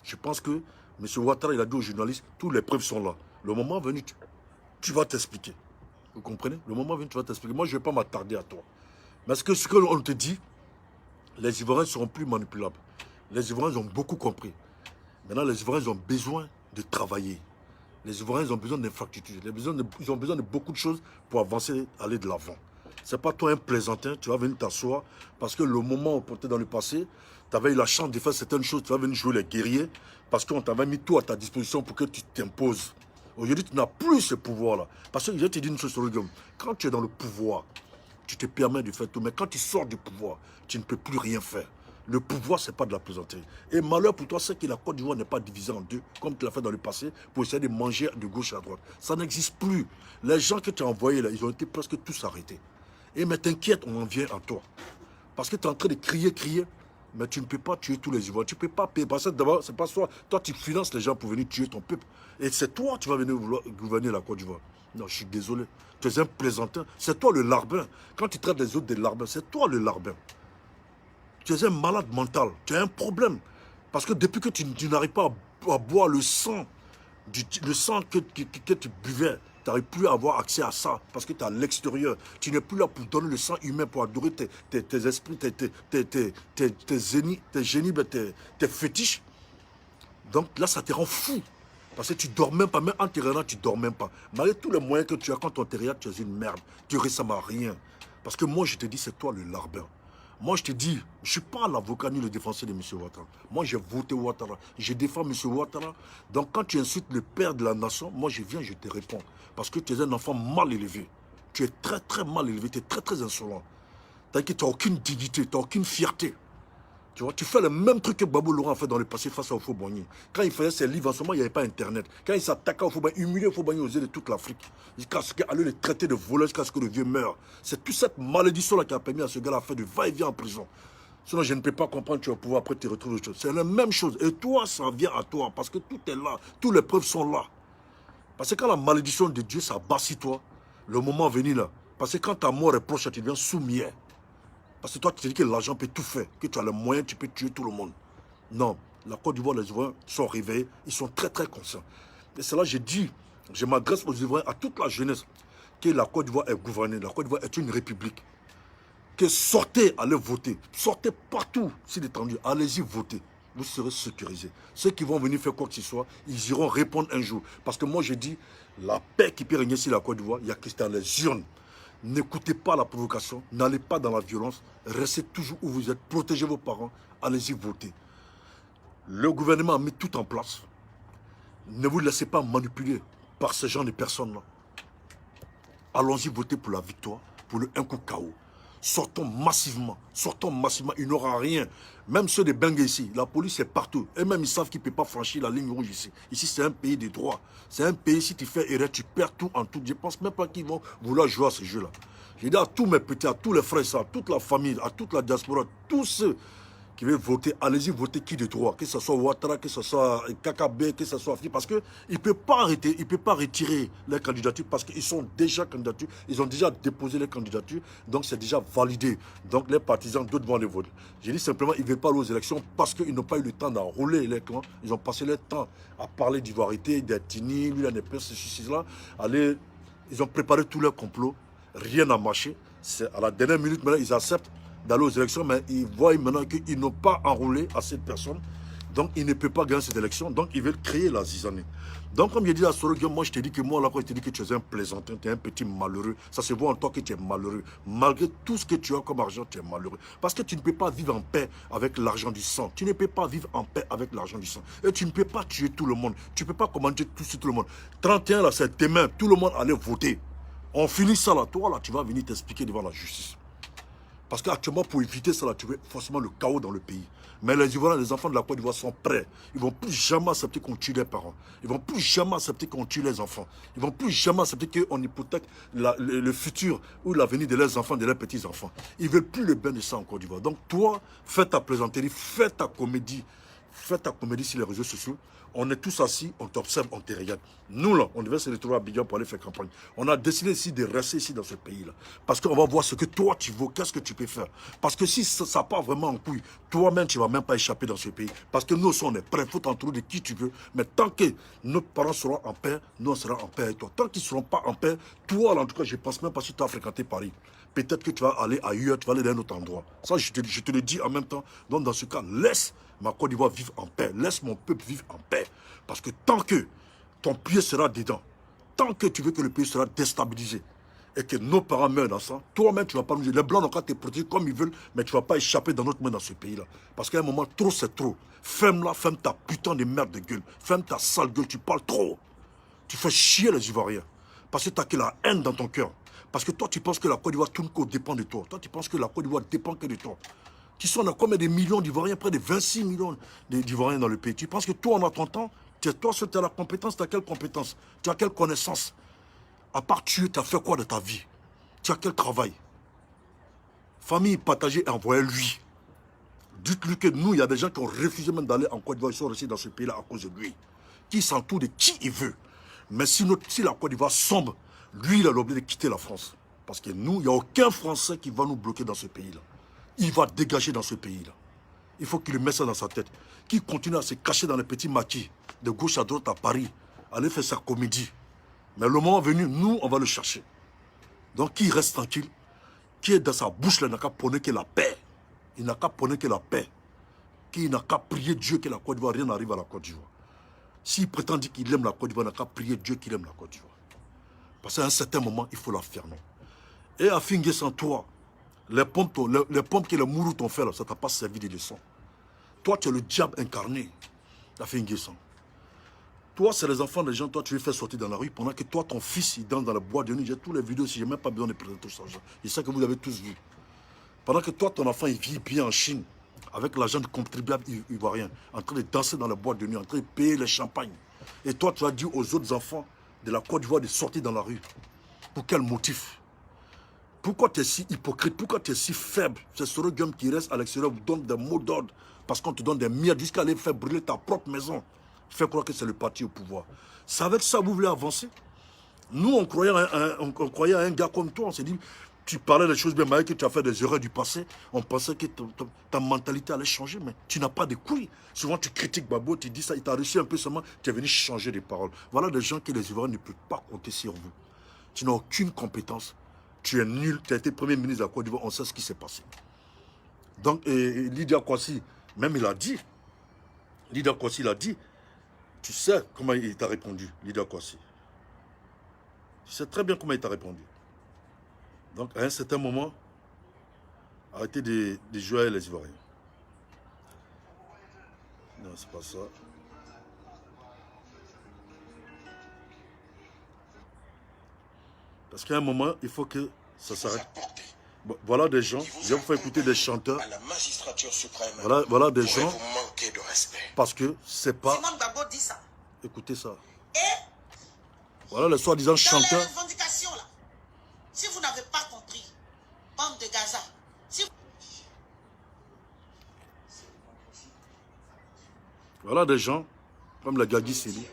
je pense que M. Ouattara, il a dit aux journalistes, toutes les preuves sont là. Le moment venu, tu vas t'expliquer. Vous comprenez? Le moment venu, tu vas t'expliquer. Moi, je ne vais pas m'attarder à toi. Parce que ce qu'on te dit, les Ivoiriens seront plus manipulables. Les Ivoiriens ont beaucoup compris. Maintenant, les Ivoiriens ont besoin de travailler. Les Ivoiriens ont besoin d'infrastructures. Ils ont besoin de beaucoup de choses pour avancer, aller de l'avant. Ce n'est pas toi un plaisantin, tu vas venir t'asseoir parce que le moment où tu étais dans le passé, tu avais eu la chance de faire certaines choses, tu vas venir jouer les guerriers parce qu'on t'avait mis tout à ta disposition pour que tu t'imposes. Aujourd'hui, tu n'as plus ce pouvoir-là. Parce que je te dis une chose sur le game. Quand tu es dans le pouvoir, tu te permets de faire tout. Mais quand tu sors du pouvoir, tu ne peux plus rien faire. Le pouvoir, ce n'est pas de la plaisanterie. Et malheur pour toi, c'est que la Côte d'Ivoire n'est pas divisée en deux, comme tu l'as fait dans le passé, pour essayer de manger de gauche à droite. Ça n'existe plus. Les gens que tu as envoyés là, ils ont été presque tous arrêtés. Et mais t'inquiète, on en vient à toi. Parce que tu es en train de crier, mais tu ne peux pas tuer tous les Ivoiriens. Tu ne peux pas payer. Parce que d'abord, c'est pas toi. Toi, tu finances les gens pour venir tuer ton peuple. Et c'est toi qui vas venir gouverner la Côte d'Ivoire. Non, je suis désolé. Tu es un plaisantin. C'est toi le larbin. Quand tu traites les autres des larbins, c'est toi le larbin. Tu es un malade mental. Tu as un problème. Parce que depuis que tu n'arrives pas à boire le sang que tu buvais, tu n'arrives plus à avoir accès à ça parce que tu es à l'extérieur. Tu n'es plus là pour donner le sang humain, pour adorer tes esprits, tes génies, tes fétiches. Donc là, ça te rend fou. Parce que tu ne dors même pas, même en terrain, tu ne dors même pas. Malgré tous les moyens que tu as, quand on te regarde, tu es une merde. Tu ne ressembles à rien. Parce que moi, je te dis, c'est toi le larbin. Moi, je te dis, je ne suis pas l'avocat ni le défenseur de M. Ouattara. Moi, j'ai voté Ouattara. Je défends M. Ouattara. Donc, quand tu insultes le père de la nation, moi, je viens, je te réponds. Parce que tu es un enfant mal élevé. Tu es très, très mal élevé. Tu es très, très insolent. Tu n'as aucune dignité, tu n'as aucune fierté. Tu vois, tu fais le même truc que Babou Laurent a fait dans le passé face à Houphouët-Boigny. Quand il faisait ses livres, en ce moment, il n'y avait pas Internet. Quand il s'attaquait à Houphouët-Boigny, humiliait Houphouët-Boigny aux yeux de toute l'Afrique. Jusqu'à ce qu'il allait les traiter de voleurs, jusqu'à ce que le vieux meure. C'est toute cette malédiction-là qui a permis à ce gars-là de faire du va-et-vient en prison. Sinon, je ne peux pas comprendre, tu vas pouvoir après te retrouver autre chose. C'est la même chose. Et toi, ça vient à toi, parce que tout est là. Toutes les preuves sont là. Parce que quand la malédiction de Dieu s'abat sur toi, le moment venu là, parce que quand ta mort est proche, tu deviens soumis. Parce que toi, tu te dis que l'argent peut tout faire, que tu as les moyens, tu peux tuer tout le monde. Non, la Côte d'Ivoire, les Ivoiriens sont réveillés, ils sont très très conscients. Et c'est là que je dis, je m'adresse aux Ivoiriens, à toute la jeunesse, que la Côte d'Ivoire est gouvernée, la Côte d'Ivoire est une république. Que sortez, allez voter. Sortez partout, s'il est tendu, allez-y voter. vous serez sécurisés. Ceux qui vont venir faire quoi que ce soit, ils iront répondre un jour. Parce que moi, je dis, la paix qui peut régner sur la Côte d'Ivoire, il y a que dans les urnes. N'écoutez pas la provocation, n'allez pas dans la violence, restez toujours où vous êtes, protégez vos parents, allez-y voter. Le gouvernement a mis tout en place. Ne vous laissez pas manipuler par ce genre de personnes-là. Allons-y voter pour la victoire, pour le un coup KO. Sortons massivement, il n'aura rien. Même ceux de Bengue ici, la police est partout. Et même ils savent qu'ils ne peuvent pas franchir la ligne rouge ici. Ici c'est un pays de droit. C'est un pays, si tu fais erreur, tu perds tout en tout. Je ne pense même pas qu'ils vont vouloir jouer à ce jeu-là. Je dis à tous mes petits, à tous les frères, à toute la famille, à toute la diaspora, tous ceux qui veulent voter, allez-y voter qui de droit, que ce soit Ouattara, que ce soit KKB, que ce soit FI, parce qu'ils ne peuvent pas arrêter, ils ne peuvent pas retirer les candidatures parce qu'ils sont déjà candidature, ils ont déjà déposé les candidatures, donc c'est déjà validé. Donc les partisans, d'autres vont les voter. J'ai dit simplement, ils ne veulent pas aller aux élections parce qu'ils n'ont pas eu le temps d'enrouler les clans, ils ont passé leur temps à parler d'ivoirité, d'ethnie, lui, là, n'est pas ceci, là. Allez, ils ont préparé tout leur complot, rien n'a marché. C'est à la dernière minute, maintenant, ils acceptent d'aller aux élections, mais ils voient maintenant qu'ils n'ont pas enrôlé assez de personnes. Donc, ils ne peuvent pas gagner cette élection. Donc, ils veulent créer la zizanie. Donc, comme je dis à Soro, moi, je te dis que moi, là, quand je te dis que tu es un plaisantin, tu es un petit malheureux, ça se voit en toi que tu es malheureux. Malgré tout ce que tu as comme argent, tu es malheureux. Parce que tu ne peux pas vivre en paix avec l'argent du sang. Tu ne peux pas vivre en paix avec l'argent du sang. Et tu ne peux pas tuer tout le monde. Tu ne peux pas commander tout sur tout le monde. 31, là, c'est demain. Tout le monde allait voter. On finit ça, là. Toi, là, tu vas venir t'expliquer devant la justice. Parce qu'actuellement, pour éviter cela, tu veux forcément le chaos dans le pays. Mais les Ivoiriens, les enfants de la Côte d'Ivoire sont prêts. Ils ne vont plus jamais accepter qu'on tue les parents. Ils ne vont plus jamais accepter qu'on tue les enfants. Ils ne vont plus jamais accepter qu'on hypothèque le futur ou l'avenir de leurs enfants, de leurs petits-enfants. Ils ne veulent plus le bien de ça en Côte d'Ivoire. Donc toi, fais ta plaisanterie, fais ta comédie sur les réseaux sociaux. On est tous assis, on t'observe, on te regarde. Nous, là, on devait se retrouver à Abidjan pour aller faire campagne. On a décidé ici de rester ici dans ce pays-là. Parce qu'on va voir ce que toi, tu vaux, qu'est-ce que tu peux faire. Parce que si ça part vraiment en couille, toi-même, tu ne vas même pas échapper dans ce pays. Parce que nous aussi, on est prêts, il faut t'entourer de qui tu veux. Mais tant que nos parents seront en paix, nous, on sera en paix avec toi. Tant qu'ils ne seront pas en paix, toi, là, en tout cas, je ne pense même pas si tu as fréquenté Paris. Peut-être que tu vas aller ailleurs, tu vas aller dans un autre endroit. Ça, je te le dis en même temps. Donc, dans ce cas, laisse ma Côte d'Ivoire vivre en paix. Laisse mon peuple vivre en paix. Parce que tant que ton pied sera dedans, tant que tu veux que le pays sera déstabilisé et que nos parents meurent dans ça, toi-même, tu ne vas pas nous dire. Les Blancs n'ont qu'à te protéger comme ils veulent, mais tu ne vas pas échapper dans notre main dans ce pays-là. Parce qu'à un moment, trop, c'est trop. Ferme-la, ferme ta putain de merde de gueule. Ferme ta sale gueule, tu parles trop. Tu fais chier les Ivoiriens. Parce que tu as que la haine dans ton cœur. Parce que toi, tu penses que la Côte d'Ivoire tourne qu'au dépend de toi. Toi, tu penses que la Côte d'Ivoire dépend que de toi. Qui sont là combien de millions d'Ivoiriens, près de 26 millions d'Ivoiriens dans le pays. Tu penses que toi, en ton temps, toi, tu as la compétence, tu as quelle compétence? Tu as quelle connaissance? À part tuer, tu as fait quoi de ta vie? Tu as quel travail? Famille partagée, envoyez-lui. Dites-lui que nous, il y a des gens qui ont refusé même d'aller en Côte d'Ivoire, ils sont restés dans ce pays-là à cause de lui. Qui s'entoure de qui il veut. Mais si la Côte d'Ivoire sombre, lui, il a l'obligé de quitter la France. Parce que nous, il n'y a aucun Français qui va nous bloquer dans ce pays-là. Il va dégager dans ce pays-là. Il faut qu'il mette ça dans sa tête. Qu'il continue à se cacher dans les petits maquis, de gauche à droite à Paris, aller faire sa comédie. Mais le moment venu, nous, on va le chercher. Donc, qu'il reste tranquille, qui est dans sa bouche, là, il n'a qu'à prôner que la paix. Il n'a qu'à prôner que la paix. Qu'il n'a qu'à prier Dieu que la Côte d'Ivoire, rien n'arrive à la Côte d'Ivoire. S'il prétend dire qu'il aime la Côte d'Ivoire, il n'a qu'à prier Dieu qu'il aime la Côte d'Ivoire. Parce qu'à un certain moment, il faut la fermer. Et à Fingué sans toi, les pompes que les mourous t'ont fait, là, ça ne t'a pas servi de leçon. Toi, tu es le diable incarné. La Fingué sans. Toi, c'est les enfants des gens, toi, tu les fais sortir dans la rue pendant que toi, ton fils, il danse dans le bois de nuit. J'ai tous les vidéos, si je n'ai même pas besoin de présenter tout ça. Je sais que vous avez tous vu. Pendant que toi, ton enfant, il vit bien en Chine, avec l'argent du contribuable ivoirien, en train de danser dans la boîte de nuit, en train de payer les champagnes. Et toi, tu as dit aux autres enfants de la Côte d'Ivoire de sortir dans la rue. Pour quel motif? Pourquoi tu es si hypocrite? Pourquoi tu es si faible? C'est ce regard qui reste à l'extérieur, vous donne des mots d'ordre, parce qu'on te donne des miettes jusqu'à aller faire brûler ta propre maison. Fais croire que c'est le parti au pouvoir. C'est avec ça que vous voulez avancer? Nous, on croyait à un gars comme toi, on s'est dit, tu parlais des choses bien, malgré que tu as fait des erreurs du passé, on pensait que ta mentalité allait changer, mais tu n'as pas de couilles. Souvent, tu critiques Babo, tu dis ça, il t'a réussi un peu seulement, tu es venu changer de paroles. Voilà des gens que les Ivoiriens ne peuvent pas compter sur vous. Tu n'as aucune compétence, tu es nul, tu as été Premier ministre de la Côte d'Ivoire, on sait ce qui s'est passé. Donc, Lydia Kwasi, même il a dit, Leader Kwasi l'a dit. Tu sais comment il t'a répondu, Leader Kwasi. Tu sais très bien comment il t'a répondu. Donc, à un certain moment, arrêtez de jouer avec les Ivoiriens. Non, c'est pas ça. Parce qu'à un moment, il faut que ça s'arrête. Bon, voilà des gens, je vais vous faire écouter des chanteurs. À la magistrature suprême. Voilà des gens. Vous manquez de respect. Parce que c'est pas. Simone Gbagbo dit ça. Écoutez ça. Et Voilà les soi-disant dans les chanteurs. revendications là, si vous n'avez pas compris, bande de Gaza, si Voilà des gens, comme la Gagui Sili,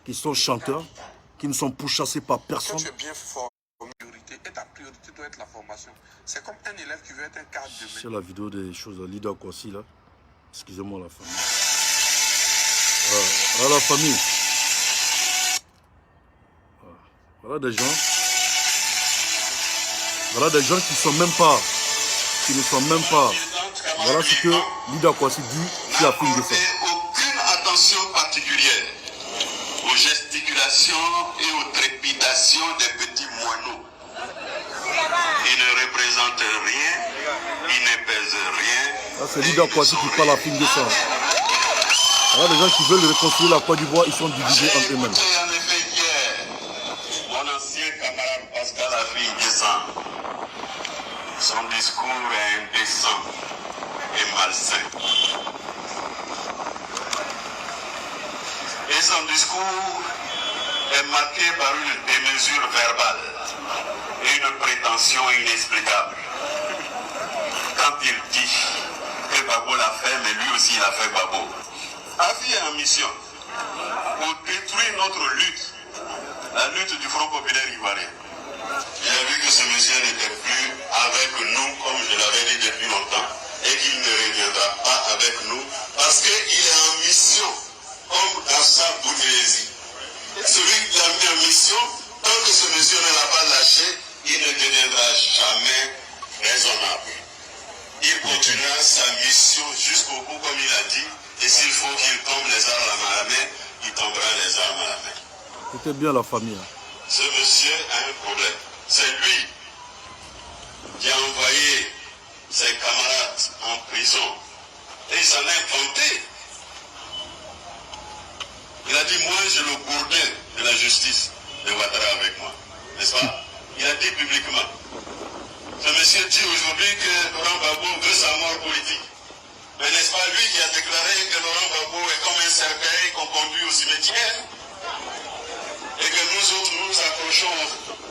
qui sont chanteurs, qui ne sont pourchassés par Quand personne. tu es bien fort en priorité, et ta priorité doit être la formation. C'est comme un élève qui veut être un cadre de métier. C'est la vidéo des choses, Leader Kwasi là. Excusez-moi la famille. Voilà la famille. Voilà des gens. Voilà des gens qui sont même pas. Qui ne sont même pas. Voilà ce que Leader Kwasi dit sur la film de ça. Aucune attention particulière aux gesticulations et aux trépidations des petits moineaux. Ils ne représentent rien, ils ne pèsent rien. Là, c'est Leader Kwasi qui parle à la film de ça. Voilà des gens qui veulent reconstruire la Côte d'Ivoire, ils sont divisés entre eux-mêmes. En effet, hier, mon ancien camarade Pascal Affi descend. Son discours est indécent et malsain. Et son discours est marqué par une démesure verbale et une prétention inexplicable. Quand il dit que Gbagbo l'a fait, mais lui aussi il a fait Gbagbo. Affi est en mission pour détruire notre lutte, la lutte du Front populaire ivoirien. Il a vu que ce monsieur n'était plus avec nous, comme je l'avais dit depuis longtemps, et qu'il ne reviendra pas avec nous, parce qu'il est en mission, comme Gassa Boutélési. Celui qui l'a mis en mission, tant que ce monsieur ne l'a pas lâché, il ne deviendra jamais raisonnable. Il continuera sa mission jusqu'au bout, comme il a dit, et s'il faut qu'il tombe les armes à la main, il tombera les armes à la main. Écoutez bien la famille. Hein. Ce monsieur a un problème. C'est lui qui a envoyé ses camarades en prison. Et il s'en est inventé. Il a dit, moi j'ai le gourdin de la justice de Ouattara avec moi. N'est-ce pas? Il a dit publiquement. Ce monsieur dit aujourd'hui que Laurent Gbagbo veut sa mort politique. Mais n'est-ce pas lui qui a déclaré que Laurent Gbagbo est comme un cercueil qu'on conduit au cimetière? Et que nous autres nous approchons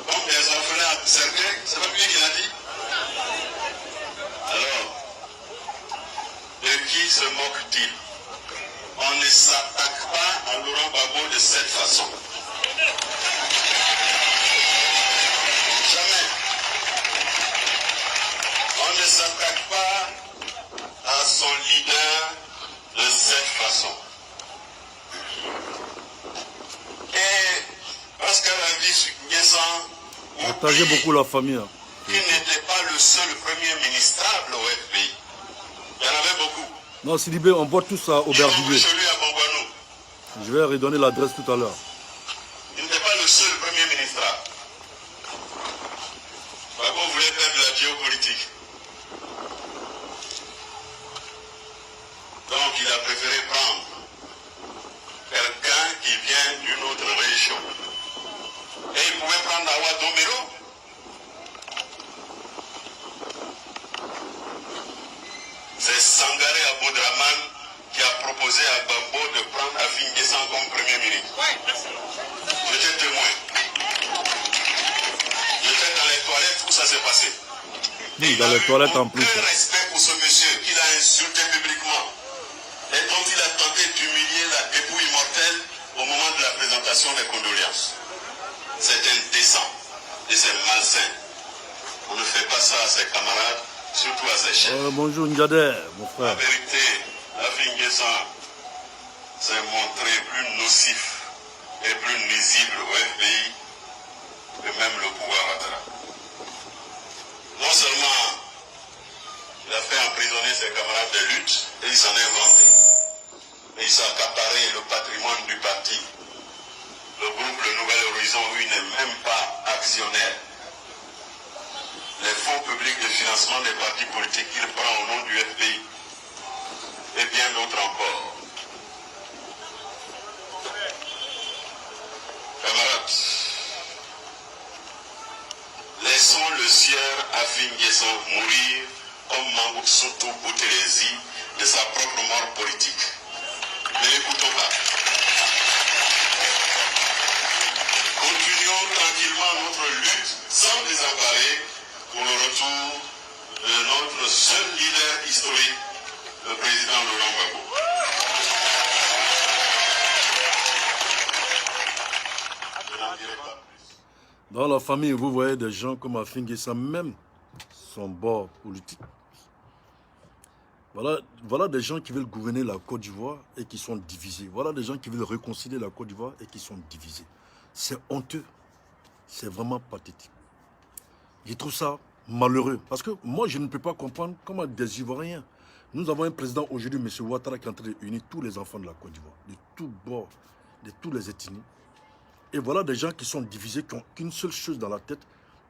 comme des orphelins à cercueil? C'est pas lui qui l'a dit? Alors, de qui se moque-t-il? On ne s'attaque pas à Laurent Gbagbo de cette façon. Jamais. On ne s'attaque pas à son leader de cette façon. Et Pascal Affi Partagez beaucoup la famille. Hein. Il n'était pas le seul premier ministrable au FPI. Il y en avait beaucoup. Non, Sidibé, on voit tout ça au Berdier. Celui à Bambouanou. Je vais redonner l'adresse tout à l'heure. Il n'était pas le seul premier ministrable. Gbagbo voulait faire de la géopolitique. Donc il a préféré prendre quelqu'un qui vient d'une autre région. Et il pouvait prendre Awa Domero. C'est Sangaré Aboudraman qui a proposé à Gbagbo de prendre Affi N'Guessan comme premier ministre. J'étais témoin. J'étais dans les toilettes où ça s'est passé. Oui, dans les toilettes en plus. Aucun respect pour ce monsieur qu'il a insulté publiquement et dont il a tenté d'humilier la dépouille mortelle au moment de la présentation des condoléances. C'est indécent et c'est malsain. On ne fait pas ça à ses camarades, surtout à ses chefs. Bonjour Ndiader, mon La frère. vérité, Affi N'Guessan s'est montré plus nocif et plus nuisible au FPI que même le pouvoir Ouattara. Non seulement Il a fait emprisonner ses camarades de lutte et il s'en est vanté. Et il s'est accaparé le patrimoine du parti. Le groupe Le Nouvel Horizon, lui, n'est même pas actionnaire. Les fonds publics de financement des partis politiques qu'il prend au nom du FPI. Et bien d'autres encore. Camarades, laissons le sieur Afin Guesson mourir comme Mangoutsoutou Boutelezi de sa propre mort politique. Ne l'écoutons pas. Continuons tranquillement notre lutte sans désemparer pour le retour de notre seul leader historique, le président Laurent Gbagbo. Je n'en dirai pas plus. Dans la famille, vous voyez des gens comme Afin Guesson, même son bord politique. Voilà des gens qui veulent gouverner la Côte d'Ivoire et qui sont divisés. Voilà des gens qui veulent réconcilier la Côte d'Ivoire et qui sont divisés. C'est honteux. C'est vraiment pathétique. Je trouve ça malheureux. Parce que moi, je ne peux pas comprendre comment des Ivoiriens... Nous avons un président aujourd'hui, M. Ouattara, qui est en train de unir tous les enfants de la Côte d'Ivoire, de tous bords, de tous les ethnies. Et voilà des gens qui sont divisés, qui n'ont qu'une seule chose dans la tête,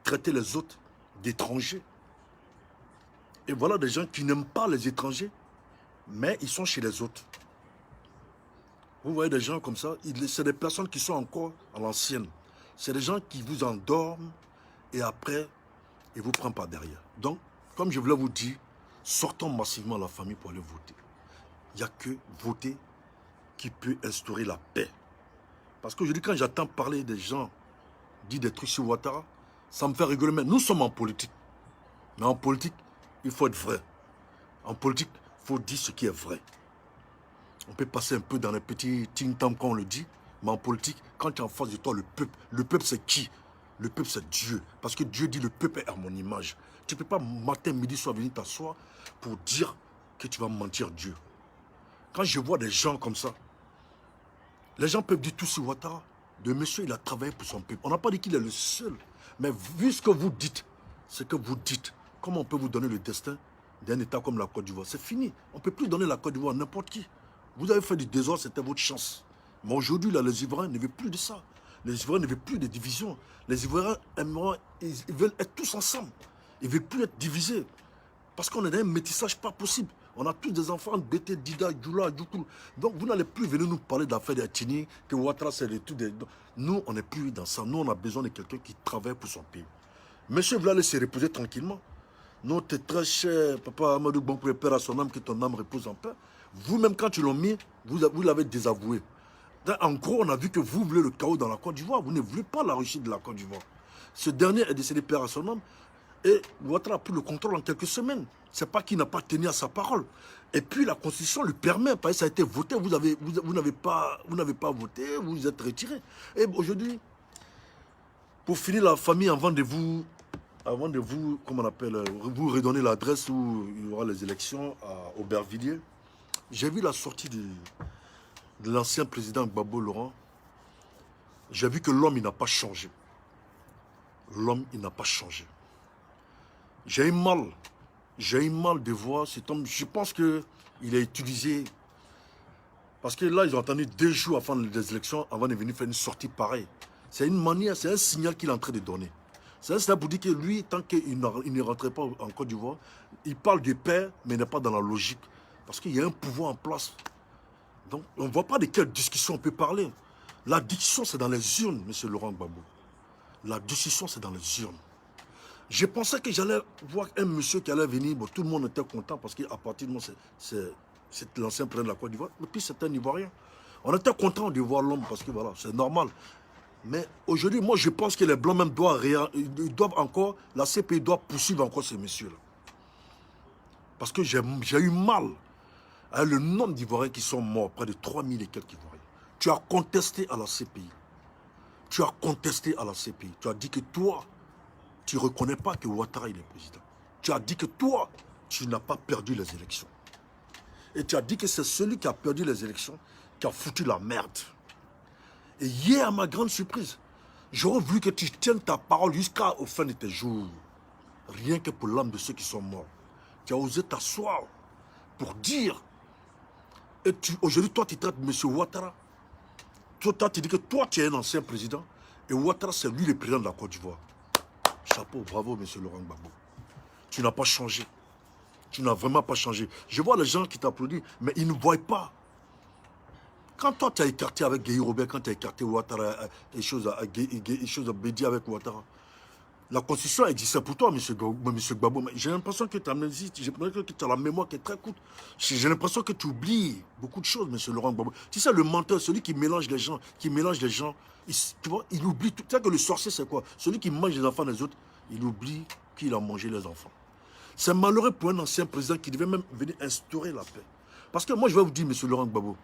traiter les autres d'étrangers. Et voilà des gens qui n'aiment pas les étrangers, mais ils sont chez les autres. Vous voyez des gens comme ça, c'est des personnes qui sont encore à l'ancienne. C'est des gens qui vous endorment et après, ils ne vous prennent pas derrière. Donc, comme je voulais vous dire, sortons massivement la famille pour aller voter. Il n'y a que voter qui peut instaurer la paix. Parce qu'aujourd'hui, quand j'entends parler des gens dire des trucs sur Ouattara, ça me fait rigoler. Mais nous sommes en politique. Mais en politique, il faut être vrai. En politique, il faut dire ce qui est vrai. On peut passer un peu dans les petits ting-tang quand on le dit, mais en politique, quand tu es en face de toi, le peuple c'est qui? Le peuple c'est Dieu. Parce que Dieu dit le peuple est à mon image. Tu ne peux pas matin, midi, soir venir t'asseoir pour dire que tu vas mentir Dieu. Quand je vois des gens comme ça, les gens peuvent dire tout sur Ouattara. Le monsieur, il a travaillé pour son peuple. On n'a pas dit qu'il est le seul. Mais vu ce que vous dites, comment on peut vous donner le destin d'un État comme la Côte d'Ivoire? C'est fini. On ne peut plus donner la Côte d'Ivoire à n'importe qui. Vous avez fait du désordre, c'était votre chance. Mais aujourd'hui, là, les Ivoiriens ne veulent plus de ça. Les Ivoiriens ne veulent plus de division. Les Ivoiriens, ils veulent être tous ensemble. Ils ne veulent plus être divisés. Parce qu'on est dans un métissage pas possible. On a tous des enfants, Bété, Dida, Djoula, Djoukoul. Donc vous n'allez plus venir nous parler d'affaires d'ethnie, que Ouattara c'est le tout. Nous, on n'est plus dans ça. Nous, on a besoin de quelqu'un qui travaille pour son pays. Monsieur veut aller se reposer tranquillement. Nous, t'es très cher, papa Amadou Bonkou, père à son âme, que ton âme repose en paix. Vous-même, quand tu l'as mis, vous l'avez désavoué. En gros, on a vu que vous voulez le chaos dans la Côte d'Ivoire. Vous ne voulez pas la réussite de la Côte d'Ivoire. Ce dernier est décédé père à son âme. Et Ouattara a pris le contrôle en quelques semaines. Ce n'est pas qu'il n'a pas tenu à sa parole. Et puis la Constitution lui permet, parce que ça a été voté, vous n'avez pas voté, vous vous êtes retiré. Et aujourd'hui, pour finir la famille, avant de vous, comment on appelle, vous redonner l'adresse où il y aura les élections à Aubervilliers, j'ai vu la sortie de l'ancien président Gbagbo Laurent. J'ai vu que l'homme, il n'a pas changé. L'homme, il n'a pas changé. J'ai eu mal de voir cet homme. Je pense qu'il est utilisé. Parce que là, ils ont attendu 2 jours avant les élections, avant de venir faire une sortie pareille. C'est une manière, c'est un signal qu'il est en train de donner. C'est un signal pour dire que lui, tant qu'il ne rentrait pas en Côte d'Ivoire, il parle de paix, mais il n'est pas dans la logique. Parce qu'il y a un pouvoir en place. Donc, on ne voit pas de quelle discussion on peut parler. La discussion, c'est dans les urnes, M. Laurent Gbagbo. La discussion, c'est dans les urnes. Je pensais que j'allais voir un monsieur qui allait venir. Bon, tout le monde était content parce qu'à partir de moi, c'est l'ancien président de la Côte d'Ivoire. Et puis, c'est un Ivoirien. On était content de voir l'homme parce que voilà, c'est normal. Mais aujourd'hui, moi, je pense que les Blancs même doivent encore, la CPI doit poursuivre encore ces messieurs-là. Parce que j'ai eu mal à le nombre d'Ivoiriens qui sont morts, près de 3000 et quelques Ivoiriens. Tu as contesté à la CPI. Tu as contesté à la CPI. Tu as dit que toi, tu ne reconnais pas que Ouattara est le président. Tu as dit que toi, tu n'as pas perdu les élections. Et tu as dit que c'est celui qui a perdu les élections qui a foutu la merde. Et hier, à ma grande surprise, j'aurais voulu que tu tiennes ta parole jusqu'à la fin de tes jours. Rien que pour l'âme de ceux qui sont morts. Tu as osé t'asseoir pour dire. Et aujourd'hui, toi, tu traites M. Ouattara. Toi, tu dis que toi, tu es un ancien président. Et Ouattara, c'est lui le président de la Côte d'Ivoire. Chapeau, bravo, M. Laurent Gbagbo. Tu n'as pas changé. Tu n'as vraiment pas changé. Je vois les gens qui t'applaudissent, mais ils ne voient pas. Quand toi, tu as écarté avec Guy Robert, quand tu as écarté Ouattara, et choses à Bédi avec Ouattara, la constitution existait pour toi, M. Gbagbo. J'ai l'impression que tu as la mémoire qui est très courte. J'ai l'impression que tu oublies beaucoup de choses, M. Laurent Gbagbo. Tu sais, le menteur, celui qui mélange les gens, tu vois, il oublie tout. Tu sais que le sorcier, c'est quoi? Celui qui mange les enfants des autres, il oublie qu'il a mangé les enfants. C'est malheureux pour un ancien président qui devait même venir instaurer la paix. Parce que moi, je vais vous dire, M. Laurent Gbagbo,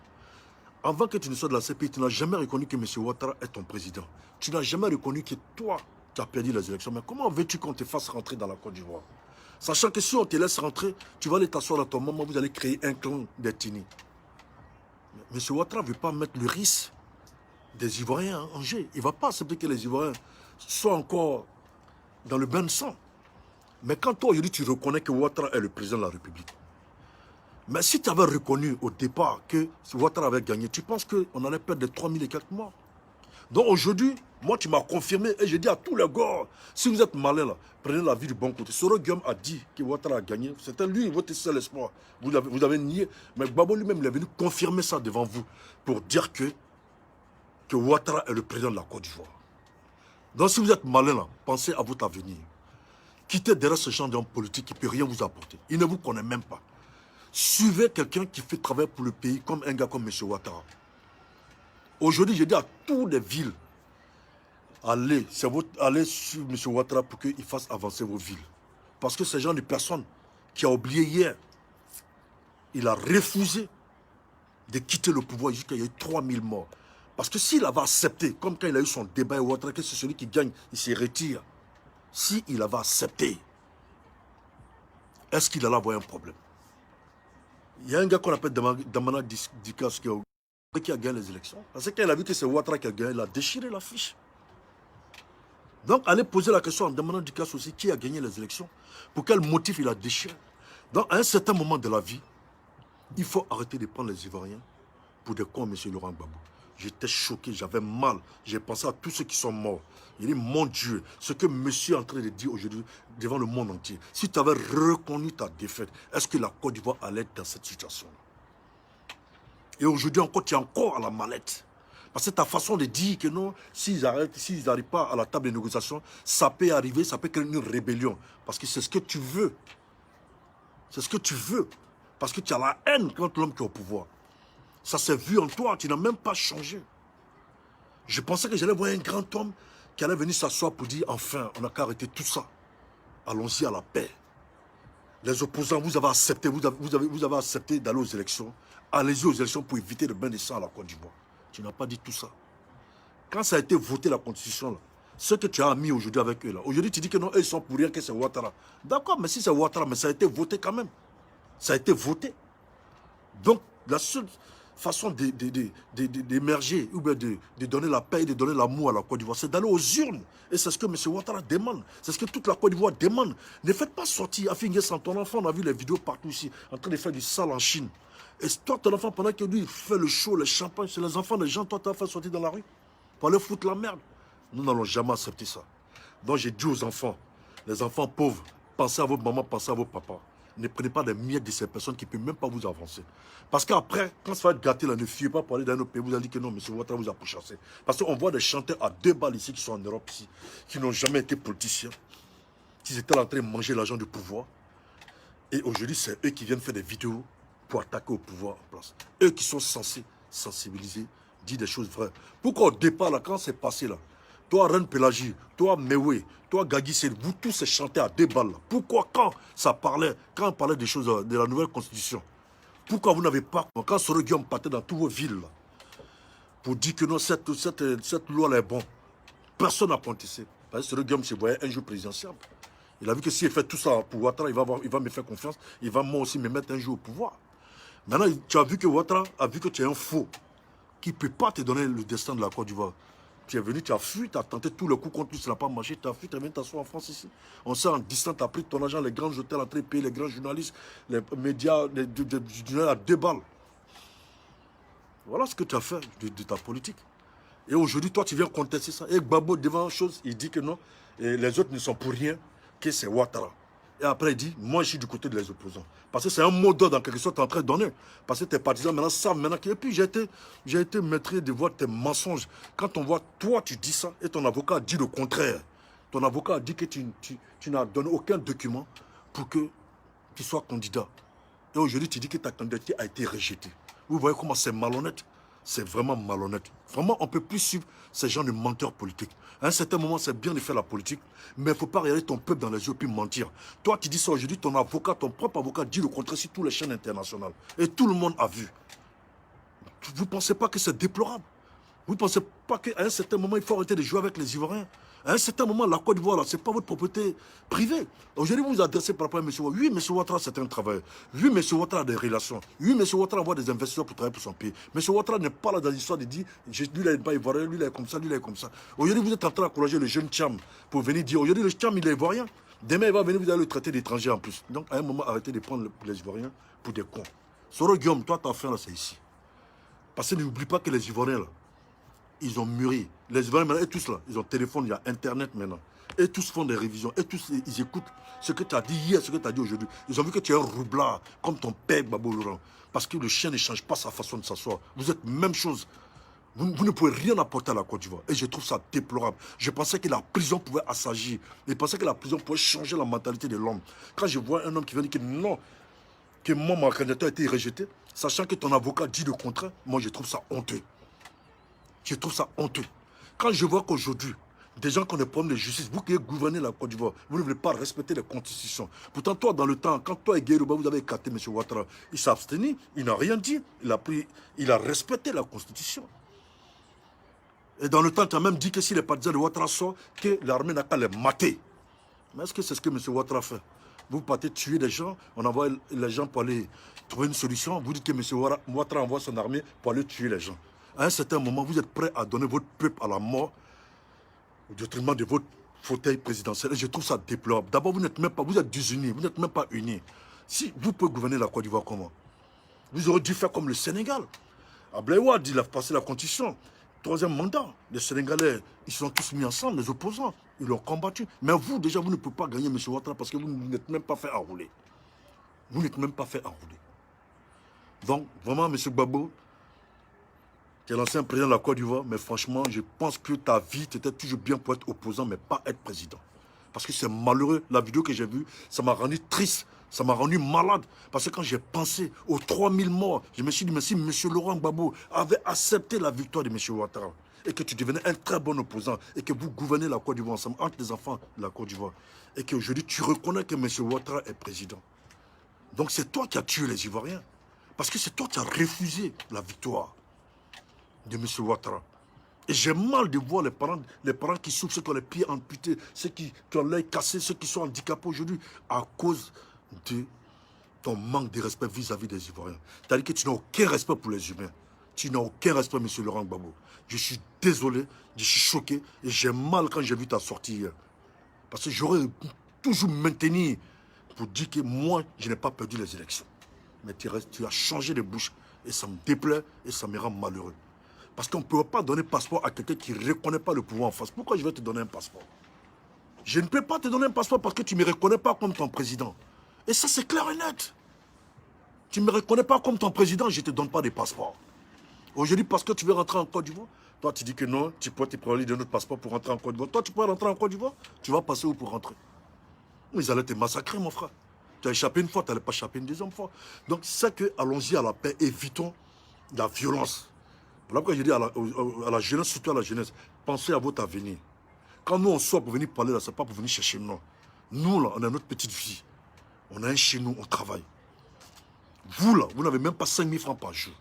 avant que tu ne sois de la CPI, tu n'as jamais reconnu que M. Ouattara est ton président. Tu n'as jamais reconnu que toi, tu as perdu les élections. Mais comment veux-tu qu'on te fasse rentrer dans la Côte d'Ivoire? Sachant que si on te laisse rentrer, tu vas aller t'asseoir dans ton moment, vous allez créer un clan des Tini. M. Ouattara ne veut pas mettre le risque des Ivoiriens en jeu. Il ne va pas accepter que les Ivoiriens soient encore dans le bain de sang. Mais quand toi, aujourd'hui, tu reconnais que Ouattara est le président de la République, mais si tu avais reconnu au départ que Ouattara avait gagné, tu penses qu'on allait perdre de 3000 et quelques morts? Donc aujourd'hui, moi, tu m'as confirmé et j'ai dit à tous les gars, si vous êtes malin là, prenez la vie du bon côté. Soro Guillaume a dit que Ouattara a gagné. C'était lui, votre seul espoir. Vous avez nié. Mais Gbagbo lui-même, il est venu confirmer ça devant vous pour dire que Ouattara est le président de la Côte d'Ivoire. Donc si vous êtes malin là, pensez à votre avenir. Quittez derrière ce genre d'homme politique qui ne peut rien vous apporter. Il ne vous connaît même pas. Suivez quelqu'un qui fait travail pour le pays comme un gars comme M. Ouattara. Aujourd'hui, je dis à toutes les villes, allez sur M. Ouattara pour qu'il fasse avancer vos villes. Parce que ce genre de personne qui a oublié hier, il a refusé de quitter le pouvoir jusqu'à il y a eu 3000 morts. Parce que s'il avait accepté, comme quand il a eu son débat avec Ouattara, que c'est celui qui gagne, il se retire. S'il avait accepté, est-ce qu'il allait avoir un problème? Il y a un gars qu'on appelle Damana Dikas qui a gagné les élections. Parce que quand il a vu que c'est Ouattara qui a gagné, il a déchiré la fiche. Donc, allez poser la question à Damana Dikas aussi, qui a gagné les élections? Pour quel motif il a déchiré? Donc, à un certain moment de la vie, il faut arrêter de prendre les Ivoiriens pour des cons, M. Laurent Gbagbo. J'étais choqué, j'avais mal. J'ai pensé à tous ceux qui sont morts. Il dit, mon Dieu, ce que monsieur est en train de dire aujourd'hui devant le monde entier, si tu avais reconnu ta défaite, est-ce que la Côte d'Ivoire allait être dans cette situation? Et aujourd'hui encore, tu es encore à la mallette. Parce que ta façon de dire que non, s'ils n'arrivent pas à la table de négociation, ça peut arriver, ça peut créer une rébellion. Parce que c'est ce que tu veux. C'est ce que tu veux. Parce que tu as la haine contre l'homme qui est au pouvoir. Ça s'est vu en toi, tu n'as même pas changé. Je pensais que j'allais voir un grand homme qui allait venir s'asseoir pour dire, enfin, on n'a qu'à arrêter tout ça. Allons-y à la paix. Les opposants, vous avez accepté, vous avez accepté d'aller aux élections. Allez-y aux élections pour éviter le bain de sang à la Côte d'Ivoire. Tu n'as pas dit tout ça. Quand ça a été voté la constitution, là, ce que tu as mis aujourd'hui avec eux, là, aujourd'hui tu dis que non, eux ils sont pour rien, que c'est Ouattara. D'accord, mais si c'est Ouattara, mais ça a été voté quand même. Ça a été voté. Donc, la seule façon d'émerger, ou bien de donner la paix et de donner l'amour à la Côte d'Ivoire, c'est d'aller aux urnes. Et c'est ce que M. Ouattara demande. C'est ce que toute la Côte d'Ivoire demande. Ne faites pas sortir Afingé sans ton enfant. On a vu les vidéos partout ici, en train de faire du sale en Chine. Et toi, ton enfant, pendant que lui, il fait le show, le champagne, c'est les enfants des gens, toi, tu as fait sortir dans la rue pour aller foutre la merde. Nous n'allons jamais accepter ça. Donc, j'ai dit aux enfants, les enfants pauvres, pensez à vos mamans, pensez à vos papas. Ne prenez pas des miettes de ces personnes qui ne peuvent même pas vous avancer. Parce qu'après, quand ça va être gâté, là, ne fuyez pas pour aller dans un autre pays. Vous allez dire que non, M. Ouattara vous a pourchassé. Parce qu'on voit des chanteurs à 2 balles ici qui sont en Europe, ici, qui n'ont jamais été politiciens, qui étaient en train de manger l'argent du pouvoir. Et aujourd'hui, c'est eux qui viennent faire des vidéos pour attaquer au pouvoir en place. Eux qui sont censés sensibiliser, dire des choses vraies. Pourquoi au départ, là, quand c'est passé, là, toi, Reine Pélagie, toi, Mewe, toi, Gagui, vous tous ces chantés à 2 balles. Là. Pourquoi quand on parlait des choses de la nouvelle constitution, pourquoi vous n'avez pas, quand Soro Guillaume partait dans toutes vos villes, là, pour dire que non, cette loi-là est bonne, personne n'a contesté. Parce que Soro Guillaume se voyait un jour présidentiel. Il a vu que s'il fait tout ça pour Ouattara, il va me faire confiance, il va moi aussi me mettre un jour au pouvoir. Maintenant, tu as vu que Ouattara a vu que tu es un faux, qui ne peut pas te donner le destin de la Côte d'Ivoire. Tu es venu, tu as fui, tu as tenté tout le coup contre lui, ça n'a pas marché, tu as fui, tu es venu t'asseoir en France ici. On sait en distance, tu as pris ton argent, les grands hôtels en train de payer, les grands journalistes, les médias, à 2 balles. Voilà ce que tu as fait de ta politique. Et aujourd'hui, toi, tu viens contester ça. Et Gbagbo, devant une chose, il dit que non, et les autres ne sont pour rien, que c'est Ouattara. Et après, il dit, moi, je suis du côté des opposants. Parce que c'est un mot d'ordre, en quelque sorte, tu es en train de donner. Parce que tes partisans, maintenant, savent maintenant. Et puis, j'ai été maîtrisé de voir tes mensonges. Quand on voit, toi, tu dis ça, et ton avocat dit le contraire. Ton avocat a dit que tu n'as donné aucun document pour que tu sois candidat. Et aujourd'hui, tu dis que ta candidature a été rejetée. Vous voyez comment c'est malhonnête? C'est vraiment malhonnête. Vraiment, on ne peut plus suivre ces gens de menteurs politiques. À un certain moment, c'est bien de faire la politique, mais il ne faut pas regarder ton peuple dans les yeux et puis mentir. Toi, tu dis ça aujourd'hui, ton avocat, ton propre avocat dit le contraire sur toutes les chaînes internationales. Et tout le monde a vu. Vous ne pensez pas que c'est déplorable? Vous ne pensez pas qu'à un certain moment, il faut arrêter de jouer avec les Ivoiriens? À un certain moment, la Côte d'Ivoire, ce n'est pas votre propriété privée. Aujourd'hui, vous vous adressez par rapport à M. Ouattara. Oui, M. Ouattara, c'est un travailleur. Oui, M. Ouattara a des relations. Oui, M. Ouattara envoie des investisseurs pour travailler pour son pays. M. Ouattara n'est pas là dans l'histoire de dire lui, il n'est pas ivoirien, lui, il est comme ça, lui, il est comme ça. Aujourd'hui, vous êtes en train d'encourager le jeune Tcham pour venir dire aujourd'hui, le Tcham, il est ivoirien. Demain, il va venir, vous allez le traiter d'étranger en plus. Donc, à un moment, arrêtez de prendre les Ivoiriens pour des cons. Soro Guillaume, toi, ta fin, là, c'est ici. Parce que n'oublie pas que les Ivoiriens, là, ils ont mûri. Les Ivoiriens, maintenant, et tous là, ils ont téléphone, il y a Internet maintenant. Et tous font des révisions. Et tous, ils écoutent ce que tu as dit hier, ce que tu as dit aujourd'hui. Ils ont vu que tu es un roublard, comme ton père, Gbagbo Laurent. Parce que le chien ne change pas sa façon de s'asseoir. Vous êtes même chose. Vous ne pouvez rien apporter à la Côte d'Ivoire. Et je trouve ça déplorable. Je pensais que la prison pouvait assagir. Je pensais que la prison pouvait changer la mentalité de l'homme. Quand je vois un homme qui vient dire que non, que moi, ma candidature a été rejetée, sachant que ton avocat dit le contraire, moi, je trouve ça honteux. Je trouve ça honteux. Quand je vois qu'aujourd'hui, des gens qui ont des problèmes de justice, vous qui gouvernez la Côte d'Ivoire, vous ne voulez pas respecter les constitutions. Pourtant, toi, dans le temps, quand toi et Guérouba, vous avez écarté M. Ouattara, il s'est abstenu, il n'a rien dit, il a respecté la constitution. Et dans le temps, tu as même dit que si les partisans de Ouattara sortent, que l'armée n'a qu'à les mater. Mais est-ce que c'est ce que M. Ouattara fait? Vous partez tuer des gens, on envoie les gens pour aller trouver une solution, vous dites que M. Ouattara envoie son armée pour aller tuer les gens. À un certain moment, vous êtes prêt à donner votre peuple à la mort au détriment de votre fauteuil présidentiel. Et je trouve ça déplorable. D'abord, vous n'êtes même pas, vous êtes désunis, vous n'êtes même pas unis. Si vous pouvez gouverner la Côte d'Ivoire comment? Vous aurez dû faire comme le Sénégal. Abdoulaye Wade, il a passé la constitution. 3e mandat. Les Sénégalais, ils sont tous mis ensemble, les opposants. Ils l'ont combattu. Mais vous, déjà, vous ne pouvez pas gagner M. Ouattara parce que vous n'êtes même pas fait enrouler. Vous n'êtes même pas fait enrouler. Donc, vraiment, M. Gbagbo, tu es l'ancien président de la Côte d'Ivoire, mais franchement, je pense que ta vie, tu étais toujours bien pour être opposant, mais pas être président. Parce que c'est malheureux. La vidéo que j'ai vue, ça m'a rendu triste, ça m'a rendu malade. Parce que quand j'ai pensé aux 3000 morts, je me suis dit, mais si M. Laurent Gbagbo avait accepté la victoire de M. Ouattara, et que tu devenais un très bon opposant, et que vous gouvernez la Côte d'Ivoire ensemble, entre les enfants de la Côte d'Ivoire, et qu'aujourd'hui tu reconnais que M. Ouattara est président. Donc c'est toi qui as tué les Ivoiriens. Parce que c'est toi qui as refusé la victoire de M. Ouattara. Et j'ai mal de voir les parents qui souffrent, ceux qui ont les pieds amputés, ceux qui ont l'œil cassé, ceux qui sont handicapés aujourd'hui à cause de ton manque de respect vis-à-vis des Ivoiriens. C'est-à-dire que tu n'as aucun respect pour les humains. Tu n'as aucun respect, M. Laurent Gbagbo. Je suis désolé, je suis choqué et j'ai mal quand j'ai vu ta sortie hier. Parce que j'aurais toujours maintenu pour dire que moi, je n'ai pas perdu les élections. Mais tu as changé de bouche et ça me déplaît et ça me rend malheureux. Parce qu'on ne peut pas donner passeport à quelqu'un qui ne reconnaît pas le pouvoir en face. Pourquoi je vais te donner un passeport? Je ne peux pas te donner un passeport parce que tu ne me reconnais pas comme ton président. Et ça, c'est clair et net. Tu ne me reconnais pas comme ton président, je ne te donne pas de passeport. Aujourd'hui, parce que tu veux rentrer en Côte d'Ivoire, toi, tu dis que non, tu peux te prendre de notre passeport pour rentrer en Côte d'Ivoire. Toi, tu peux rentrer en Côte d'Ivoire, tu vas passer où pour rentrer? Ils allaient te massacrer, mon frère. Tu as échappé une fois, tu n'allais pas échapper une deuxième fois. Donc, c'est que, allons-y à la paix, évitons la violence. Voilà pourquoi je dis à la jeunesse, surtout à la jeunesse, pensez à votre avenir. Quand nous, on sort pour venir parler là, ce n'est pas pour venir chercher nous. Nous, là, on a notre petite vie. On a un chez nous, on travaille. Vous, là, vous n'avez même pas 5 000 francs par jour.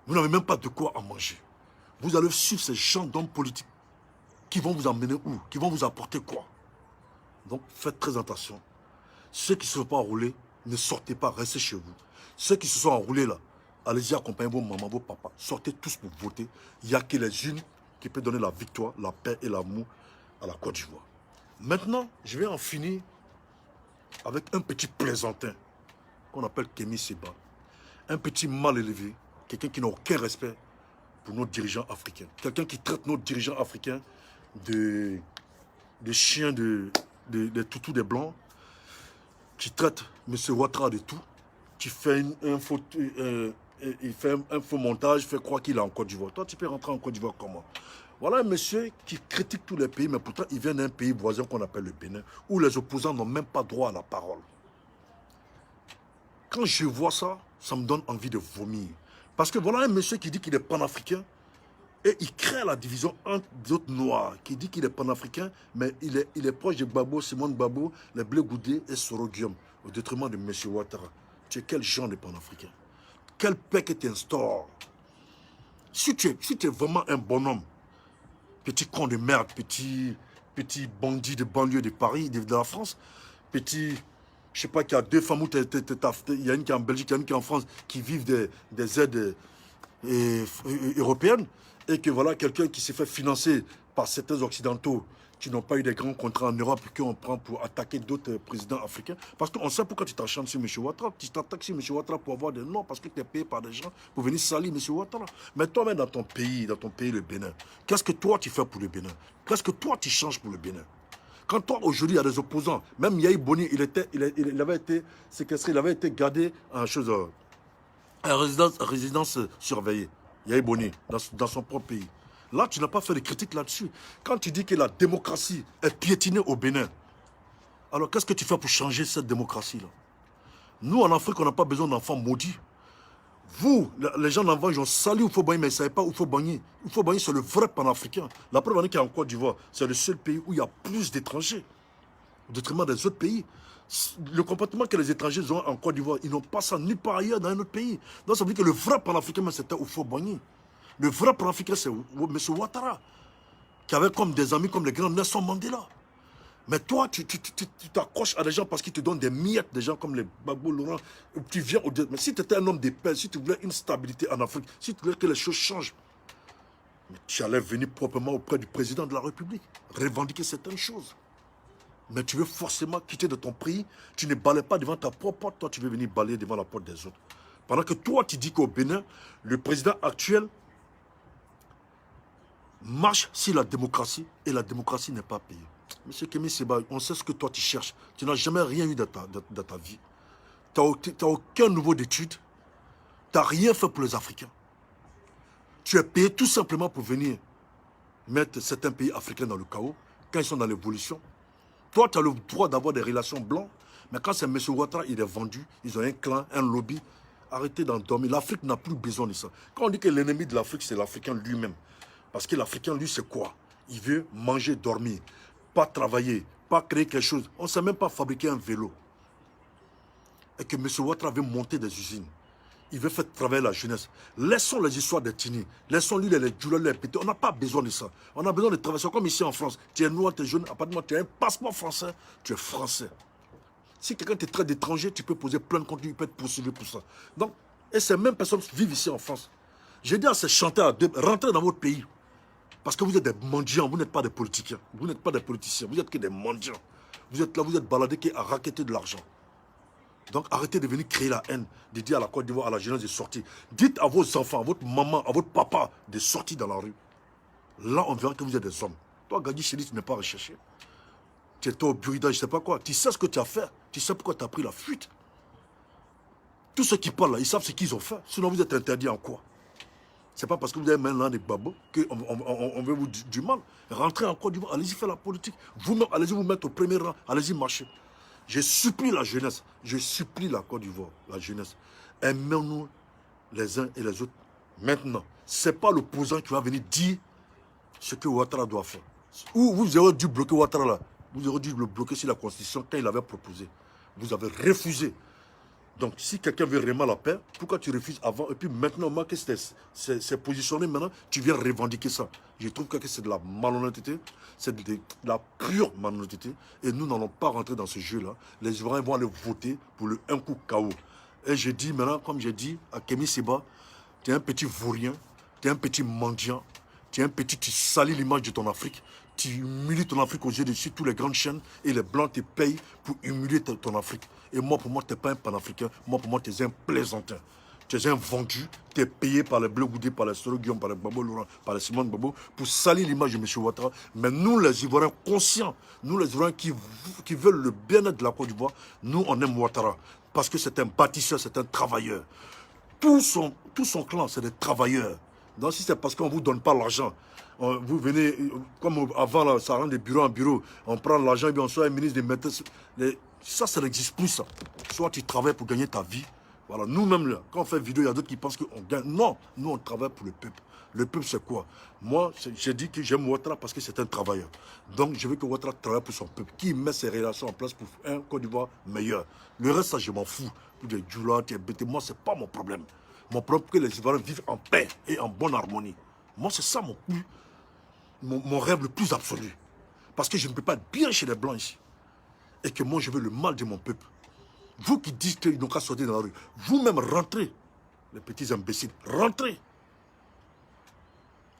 Vous n'avez même pas de quoi à manger. Vous allez suivre ces gens d'hommes politiques qui vont vous emmener où? Qui vont vous apporter quoi? Donc, faites très attention. Ceux qui ne se sont pas enroulés, ne sortez pas, restez chez vous. Ceux qui se sont enroulés là, allez-y accompagner vos mamans, vos papas. Sortez tous pour voter. Il n'y a que les unes qui peut donner la victoire, la paix et l'amour à la Côte d'Ivoire. Maintenant, je vais en finir avec un petit plaisantin qu'on appelle Kémy Séba. Un petit mal élevé, quelqu'un qui n'a aucun respect pour nos dirigeants africains. Quelqu'un qui traite nos dirigeants africains de chiens, de toutous des blancs, qui traite M. Ouattara de tout, qui fait un faux montage, fait croire qu'il est en Côte d'Ivoire. Toi, tu peux rentrer en Côte d'Ivoire comment? Voilà un monsieur qui critique tous les pays, mais pourtant il vient d'un pays voisin qu'on appelle le Bénin, où les opposants n'ont même pas droit à la parole. Quand je vois ça, ça me donne envie de vomir. Parce que voilà un monsieur qui dit qu'il est panafricain, et il crée la division entre d'autres noirs, qui dit qu'il est panafricain, mais il est proche de Gbagbo, Simone Gbagbo, les Blé Goudé et Soro Guillaume, au détriment de M. Ouattara. Tu es quel genre de panafricain? Quel paix que tu instaures? Si tu es vraiment un bonhomme, petit con de merde, petit bandit de banlieue de Paris, de la France, petit, je sais pas, qui a 2 femmes, il y a une qui est en Belgique, il y a une qui est en France, qui vivent des aides européennes, et que voilà, quelqu'un qui s'est fait financer par certains occidentaux qui n'ont pas eu des grands contrats en Europe qu'on prend pour attaquer d'autres présidents africains. Parce qu'on sait pourquoi tu t'acharnes sur M. Ouattara. Tu t'attaques sur M. Ouattara pour avoir des noms, parce que tu es payé par des gens pour venir salir M. Ouattara. Mais toi-même dans ton pays, le Bénin, qu'est-ce que toi tu fais pour le Bénin? Qu'est-ce que toi tu changes pour le Bénin? Quand toi, aujourd'hui, il y a des opposants, même Yahi Boni, il avait été séquestré, il avait été gardé en résidence surveillée. Yahi Boni, dans son propre pays. Là, tu n'as pas fait de critique là-dessus. Quand tu dis que la démocratie est piétinée au Bénin, alors qu'est-ce que tu fais pour changer cette démocratie-là? Nous, en Afrique, on n'a pas besoin d'enfants maudits. Vous, les gens d'enfants, ils ont sali Oufo-Bagny, mais ils ne savaient pas Oufo-Bagny. Oufo-Bagny, c'est le vrai panafricain. La preuve est qu'il y a en Côte d'Ivoire, c'est le seul pays où il y a plus d'étrangers, au détriment des autres pays. Le comportement que les étrangers ont en Côte d'Ivoire, ils n'ont pas ça nulle part ailleurs dans un autre pays. Donc ça veut dire que le vrai panafricain, c'était Oufo-Bagny. Le vrai panafricain, c'est M. Ouattara, qui avait comme des amis comme les grands Nelson Mandela. Mais toi, tu t'accroches à des gens parce qu'ils te donnent des miettes, des gens comme les Gbagbo, Laurent. Tu viens au... Mais si tu étais un homme de paix, si tu voulais une stabilité en Afrique, si tu voulais que les choses changent, mais tu allais venir proprement auprès du président de la République, revendiquer certaines choses. Mais tu veux forcément quitter de ton pays, tu ne balais pas devant ta propre porte, toi tu veux venir balayer devant la porte des autres. Pendant que toi, tu dis qu'au Bénin, le président actuel marche sur la démocratie et la démocratie n'est pas payée. Monsieur Kémy Séba, on sait ce que toi tu cherches. Tu n'as jamais rien eu dans ta vie. Tu n'as aucun niveau d'études. Tu n'as rien fait pour les Africains. Tu es payé tout simplement pour venir mettre certains pays africains dans le chaos quand ils sont dans l'évolution. Toi, tu as le droit d'avoir des relations blanches, mais quand c'est M. Ouattara, il est vendu, ils ont un clan, un lobby. Arrêtez d'en dormir. L'Afrique n'a plus besoin de ça. Quand on dit que l'ennemi de l'Afrique, c'est l'Africain lui-même. Parce que l'Africain, lui, c'est quoi? Il veut manger, dormir, pas travailler, pas créer quelque chose. On ne sait même pas fabriquer un vélo. Et que M. Ouattara veut monter des usines. Il veut faire travailler la jeunesse. Laissons les histoires des Tini. Laissons-lui les djouleurs, les pétés. On n'a pas besoin de ça. On a besoin de travailler. Comme ici en France. Tu es noir, tu es jaune. À partir du moment où tu as un passeport français, tu es français. Si quelqu'un te traite d'étranger, tu peux poser plein de contenu, il peut être poursuivi pour ça. Donc, et ces mêmes personnes vivent ici en France. J'ai dit à ces chanteurs, rentrez dans votre pays. Parce que vous êtes des mendiants, vous n'êtes pas des politiciens. Vous n'êtes pas des politiciens, vous êtes que des mendiants. Vous êtes là, vous êtes baladés à raqueter de l'argent. Donc arrêtez de venir créer la haine, de dire à la Côte d'Ivoire, à la jeunesse de sortir. Dites à vos enfants, à votre maman, à votre papa de sortir dans la rue. Là, on verra que vous êtes des hommes. Toi, Gadi Chéli, tu n'es pas recherché. Tu étais au Burida, je ne sais pas quoi. Tu sais ce que tu as fait. Tu sais pourquoi tu as pris la fuite. Tous ceux qui parlent là, ils savent ce qu'ils ont fait. Sinon, vous êtes interdit en quoi? Ce n'est pas parce que vous avez maintenant des babos qu'on veut vous du mal. Rentrez en Côte d'Ivoire, allez-y faire la politique. Vous-même, allez-y vous mettre au premier rang, allez-y marcher. Je supplie la jeunesse, je supplie la Côte d'Ivoire, la jeunesse. Aimons-nous les uns et les autres maintenant. Ce n'est pas l'opposant qui va venir dire ce que Ouattara doit faire. Ou vous aurez dû bloquer Ouattara là. Vous aurez dû le bloquer sur la Constitution quand il avait proposé. Vous avez refusé. Donc, si quelqu'un veut vraiment la paix, pourquoi tu refuses avant? Et puis maintenant, moi, que c'est positionné maintenant, tu viens revendiquer ça. Je trouve que c'est de la malhonnêteté, c'est de la pure malhonnêteté. Et nous n'allons pas rentrer dans ce jeu-là. Les Ivoiriens vont aller voter pour le un coup KO. Et je dis maintenant, comme j'ai dit à Kémy Séba, tu es un petit vaurien, tu es un petit mendiant, tu es un petit, tu salis l'image de ton Afrique. Tu humilies ton Afrique aux yeux de tous les grandes chaînes et les Blancs te payent pour humilier ton Afrique. Et moi, pour moi, tu n'es pas un panafricain. Moi, pour moi, tu es un plaisantin. Tu es un vendu. Tu es payé par les Bleus Goudé, par les Soro Guillaume, par les Babo Laurent, par les Simone Babo pour salir l'image de M. Ouattara. Mais nous, les Ivoiriens conscients, nous, les Ivoiriens qui veulent le bien-être de la Côte d'Ivoire, nous, on aime Ouattara. Parce que c'est un bâtisseur, c'est un travailleur. Tout son clan, c'est des travailleurs. Donc, si c'est parce qu'on ne vous donne pas l'argent, vous venez, comme avant, là, ça rend des bureaux en bureau, on prend l'argent et bien on soit un ministre des maîtresses. Ça n'existe plus, ça. Soit tu travailles pour gagner ta vie. Voilà, nous-mêmes, là, quand on fait vidéo, il y a d'autres qui pensent qu'on gagne. Non, nous, on travaille pour le peuple. Le peuple, c'est quoi? Moi, j'ai dit que j'aime Ouattara parce que c'est un travailleur. Donc, je veux que Ouattara travaille pour son peuple, qui met ses relations en place pour un Côte d'Ivoire meilleur. Le reste, ça, je m'en fous. Des djoulas, des bêtes, moi, c'est pas mon problème. Mon problème, c'est que les Ivoiriens vivent en paix et en bonne harmonie. Moi, c'est ça mon rêve le plus absolu. Parce que je ne peux pas être bien chez les Blancs ici. Et que moi, je veux le mal de mon peuple. Vous qui dites qu'ils n'ont qu'à sortir dans la rue, vous-même rentrez, les petits imbéciles, rentrez.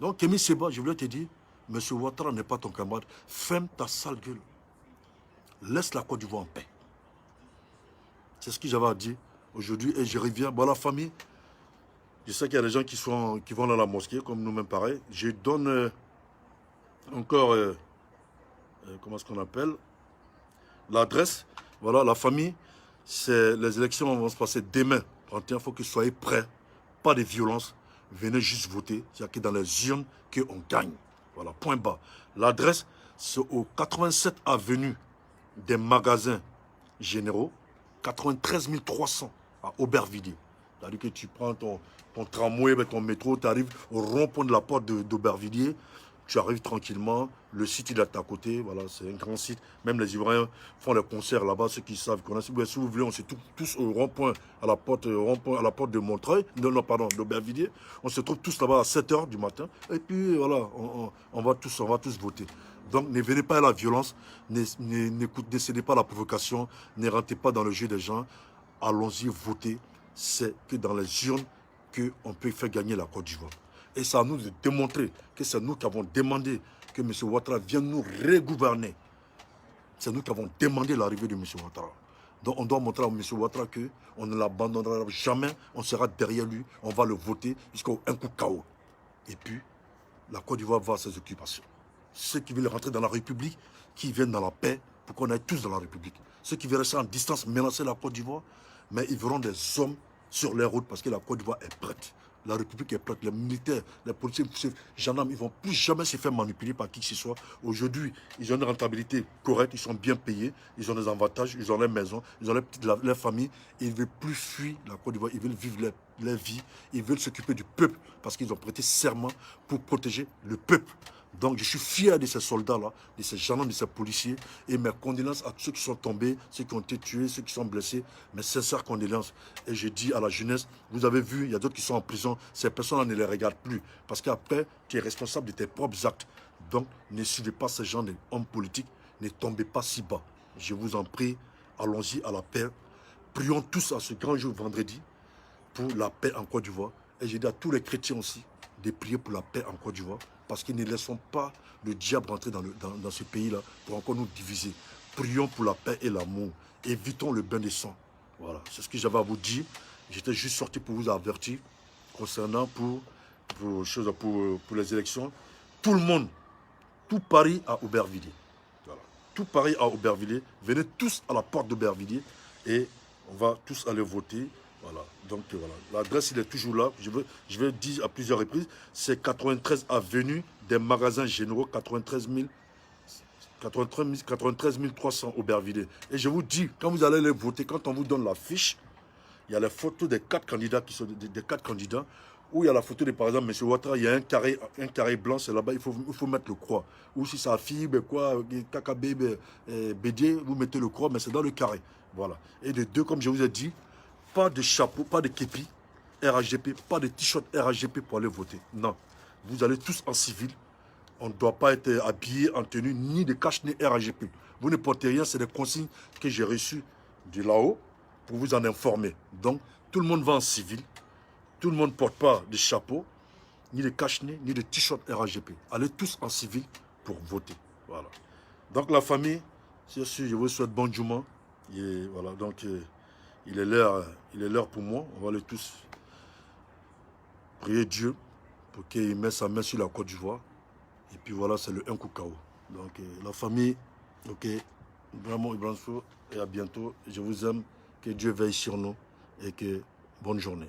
Donc, Kémy Séba, je voulais te dire, M. Ouattara n'est pas ton camarade, ferme ta sale gueule. Laisse la Côte d'Ivoire en paix. C'est ce que j'avais à dire aujourd'hui et je reviens. Bon, la famille, je sais qu'il y a des gens qui vont dans la mosquée, comme nous-mêmes pareil. Je donne encore, comment est-ce qu'on appelle, l'adresse. Voilà, la famille. Les élections vont se passer demain. 31, il faut que vous soyez prêts. Pas de violence. Venez juste voter. C'est-à-dire que dans les urnes qu'on gagne. Voilà, point bas. L'adresse, c'est au 87 avenue des magasins généraux. 93 300 à Aubervilliers. C'est-à-dire que tu prends ton tramway, ton métro, tu arrives au rond-point de la porte d'Aubervilliers. Tu arrives tranquillement, le site il est à ta côté, voilà, c'est un grand site. Même les Ivoiriens font des concerts là-bas, ceux qui savent, connaissent. Si vous voulez, on se trouve tous au rond-point, à la porte de Montreuil, d'Aubervilliers. On se trouve tous là-bas à 7 h du matin. Et puis voilà, on va tous voter. Donc ne venez pas à la violence, ne cédez pas à la provocation, ne rentrez pas dans le jeu des gens. Allons-y voter. C'est que dans les urnes qu'on peut faire gagner la Côte d'Ivoire. Et ça nous de démontrer que c'est nous qui avons demandé que M. Ouattara vienne nous regouverner. C'est nous qui avons demandé l'arrivée de M. Ouattara. Donc on doit montrer à M. Ouattara qu'on ne l'abandonnera jamais, on sera derrière lui, on va le voter jusqu'à un coup KO. Et puis, la Côte d'Ivoire va à ses occupations. Ceux qui veulent rentrer dans la République, qui viennent dans la paix, pour qu'on aille tous dans la République. Ceux qui veulent rester en distance, menacer la Côte d'Ivoire, mais ils verront des hommes sur les routes parce que la Côte d'Ivoire est prête. La République est prête. Les militaires, les policiers, les gendarmes, ils ne vont plus jamais se faire manipuler par qui que ce soit. Aujourd'hui, ils ont une rentabilité correcte, ils sont bien payés, ils ont des avantages, ils ont les maisons, ils ont leur famille. Ils ne veulent plus fuir la Côte d'Ivoire, ils veulent vivre leur vie, ils veulent s'occuper du peuple parce qu'ils ont prêté serment pour protéger le peuple. Donc je suis fier de ces soldats-là, de ces gendarmes, de ces policiers, et mes condoléances à tous ceux qui sont tombés, ceux qui ont été tués, ceux qui sont blessés, mes sincères condoléances. Et je dis à la jeunesse, vous avez vu, il y a d'autres qui sont en prison, ces personnes-là ne les regardent plus, parce qu'après, tu es responsable de tes propres actes. Donc ne suivez pas ces gens d'hommes politiques, ne tombez pas si bas. Je vous en prie, allons-y à la paix. Prions tous à ce grand jour vendredi pour la paix en Côte d'Ivoire. Et je dis à tous les chrétiens aussi de prier pour la paix en Côte d'Ivoire. Parce qu'ils ne laissons pas le diable rentrer dans ce pays-là pour encore nous diviser. Prions pour la paix et l'amour. Évitons le bain de sang. Voilà, c'est ce que j'avais à vous dire. J'étais juste sorti pour vous avertir concernant pour les élections. Tout le monde, tout Paris à Aubervilliers. Voilà. Tout Paris à Aubervilliers. Venez tous à la porte d'Aubervilliers et on va tous aller voter. Voilà, donc voilà, l'adresse il est toujours là, je vais dire à plusieurs reprises, c'est 93 avenue des magasins généraux, 93 300 Aubervilliers. Et je vous dis, quand vous allez les voter, quand on vous donne la fiche, il y a les photos des 4 candidats qui sont des 4 candidats, où il y a la photo de, par exemple, M. Ouattara, il y a un carré blanc, c'est là-bas, il faut mettre le croix. Ou si ça fibre, quoi, KKB, Bédier, vous mettez le croix, mais c'est dans le carré. Voilà. Et les deux, comme je vous ai dit, pas de chapeau, pas de képi, RHGP, pas de t-shirt RHGP pour aller voter. Non. Vous allez tous en civil. On ne doit pas être habillé en tenue ni de cache ni RHGP. Vous ne portez rien, c'est des consignes que j'ai reçues de là-haut pour vous en informer. Donc, tout le monde va en civil. Tout le monde ne porte pas de chapeau. ni de cache-nez, ni de t-shirt RAGP. Allez tous en civil pour voter. Voilà. Donc la famille, c'est sûr, je vous souhaite bon Juma. Et voilà, donc il est l'heure pour moi. On va aller tous prier Dieu pour qu'il mette sa main sur la Côte d'Ivoire. Et puis voilà, c'est le 1 coup KO. Donc la famille, ok, vraiment Ibrahim Sow, et à bientôt. Je vous aime, que Dieu veille sur nous et que bonne journée.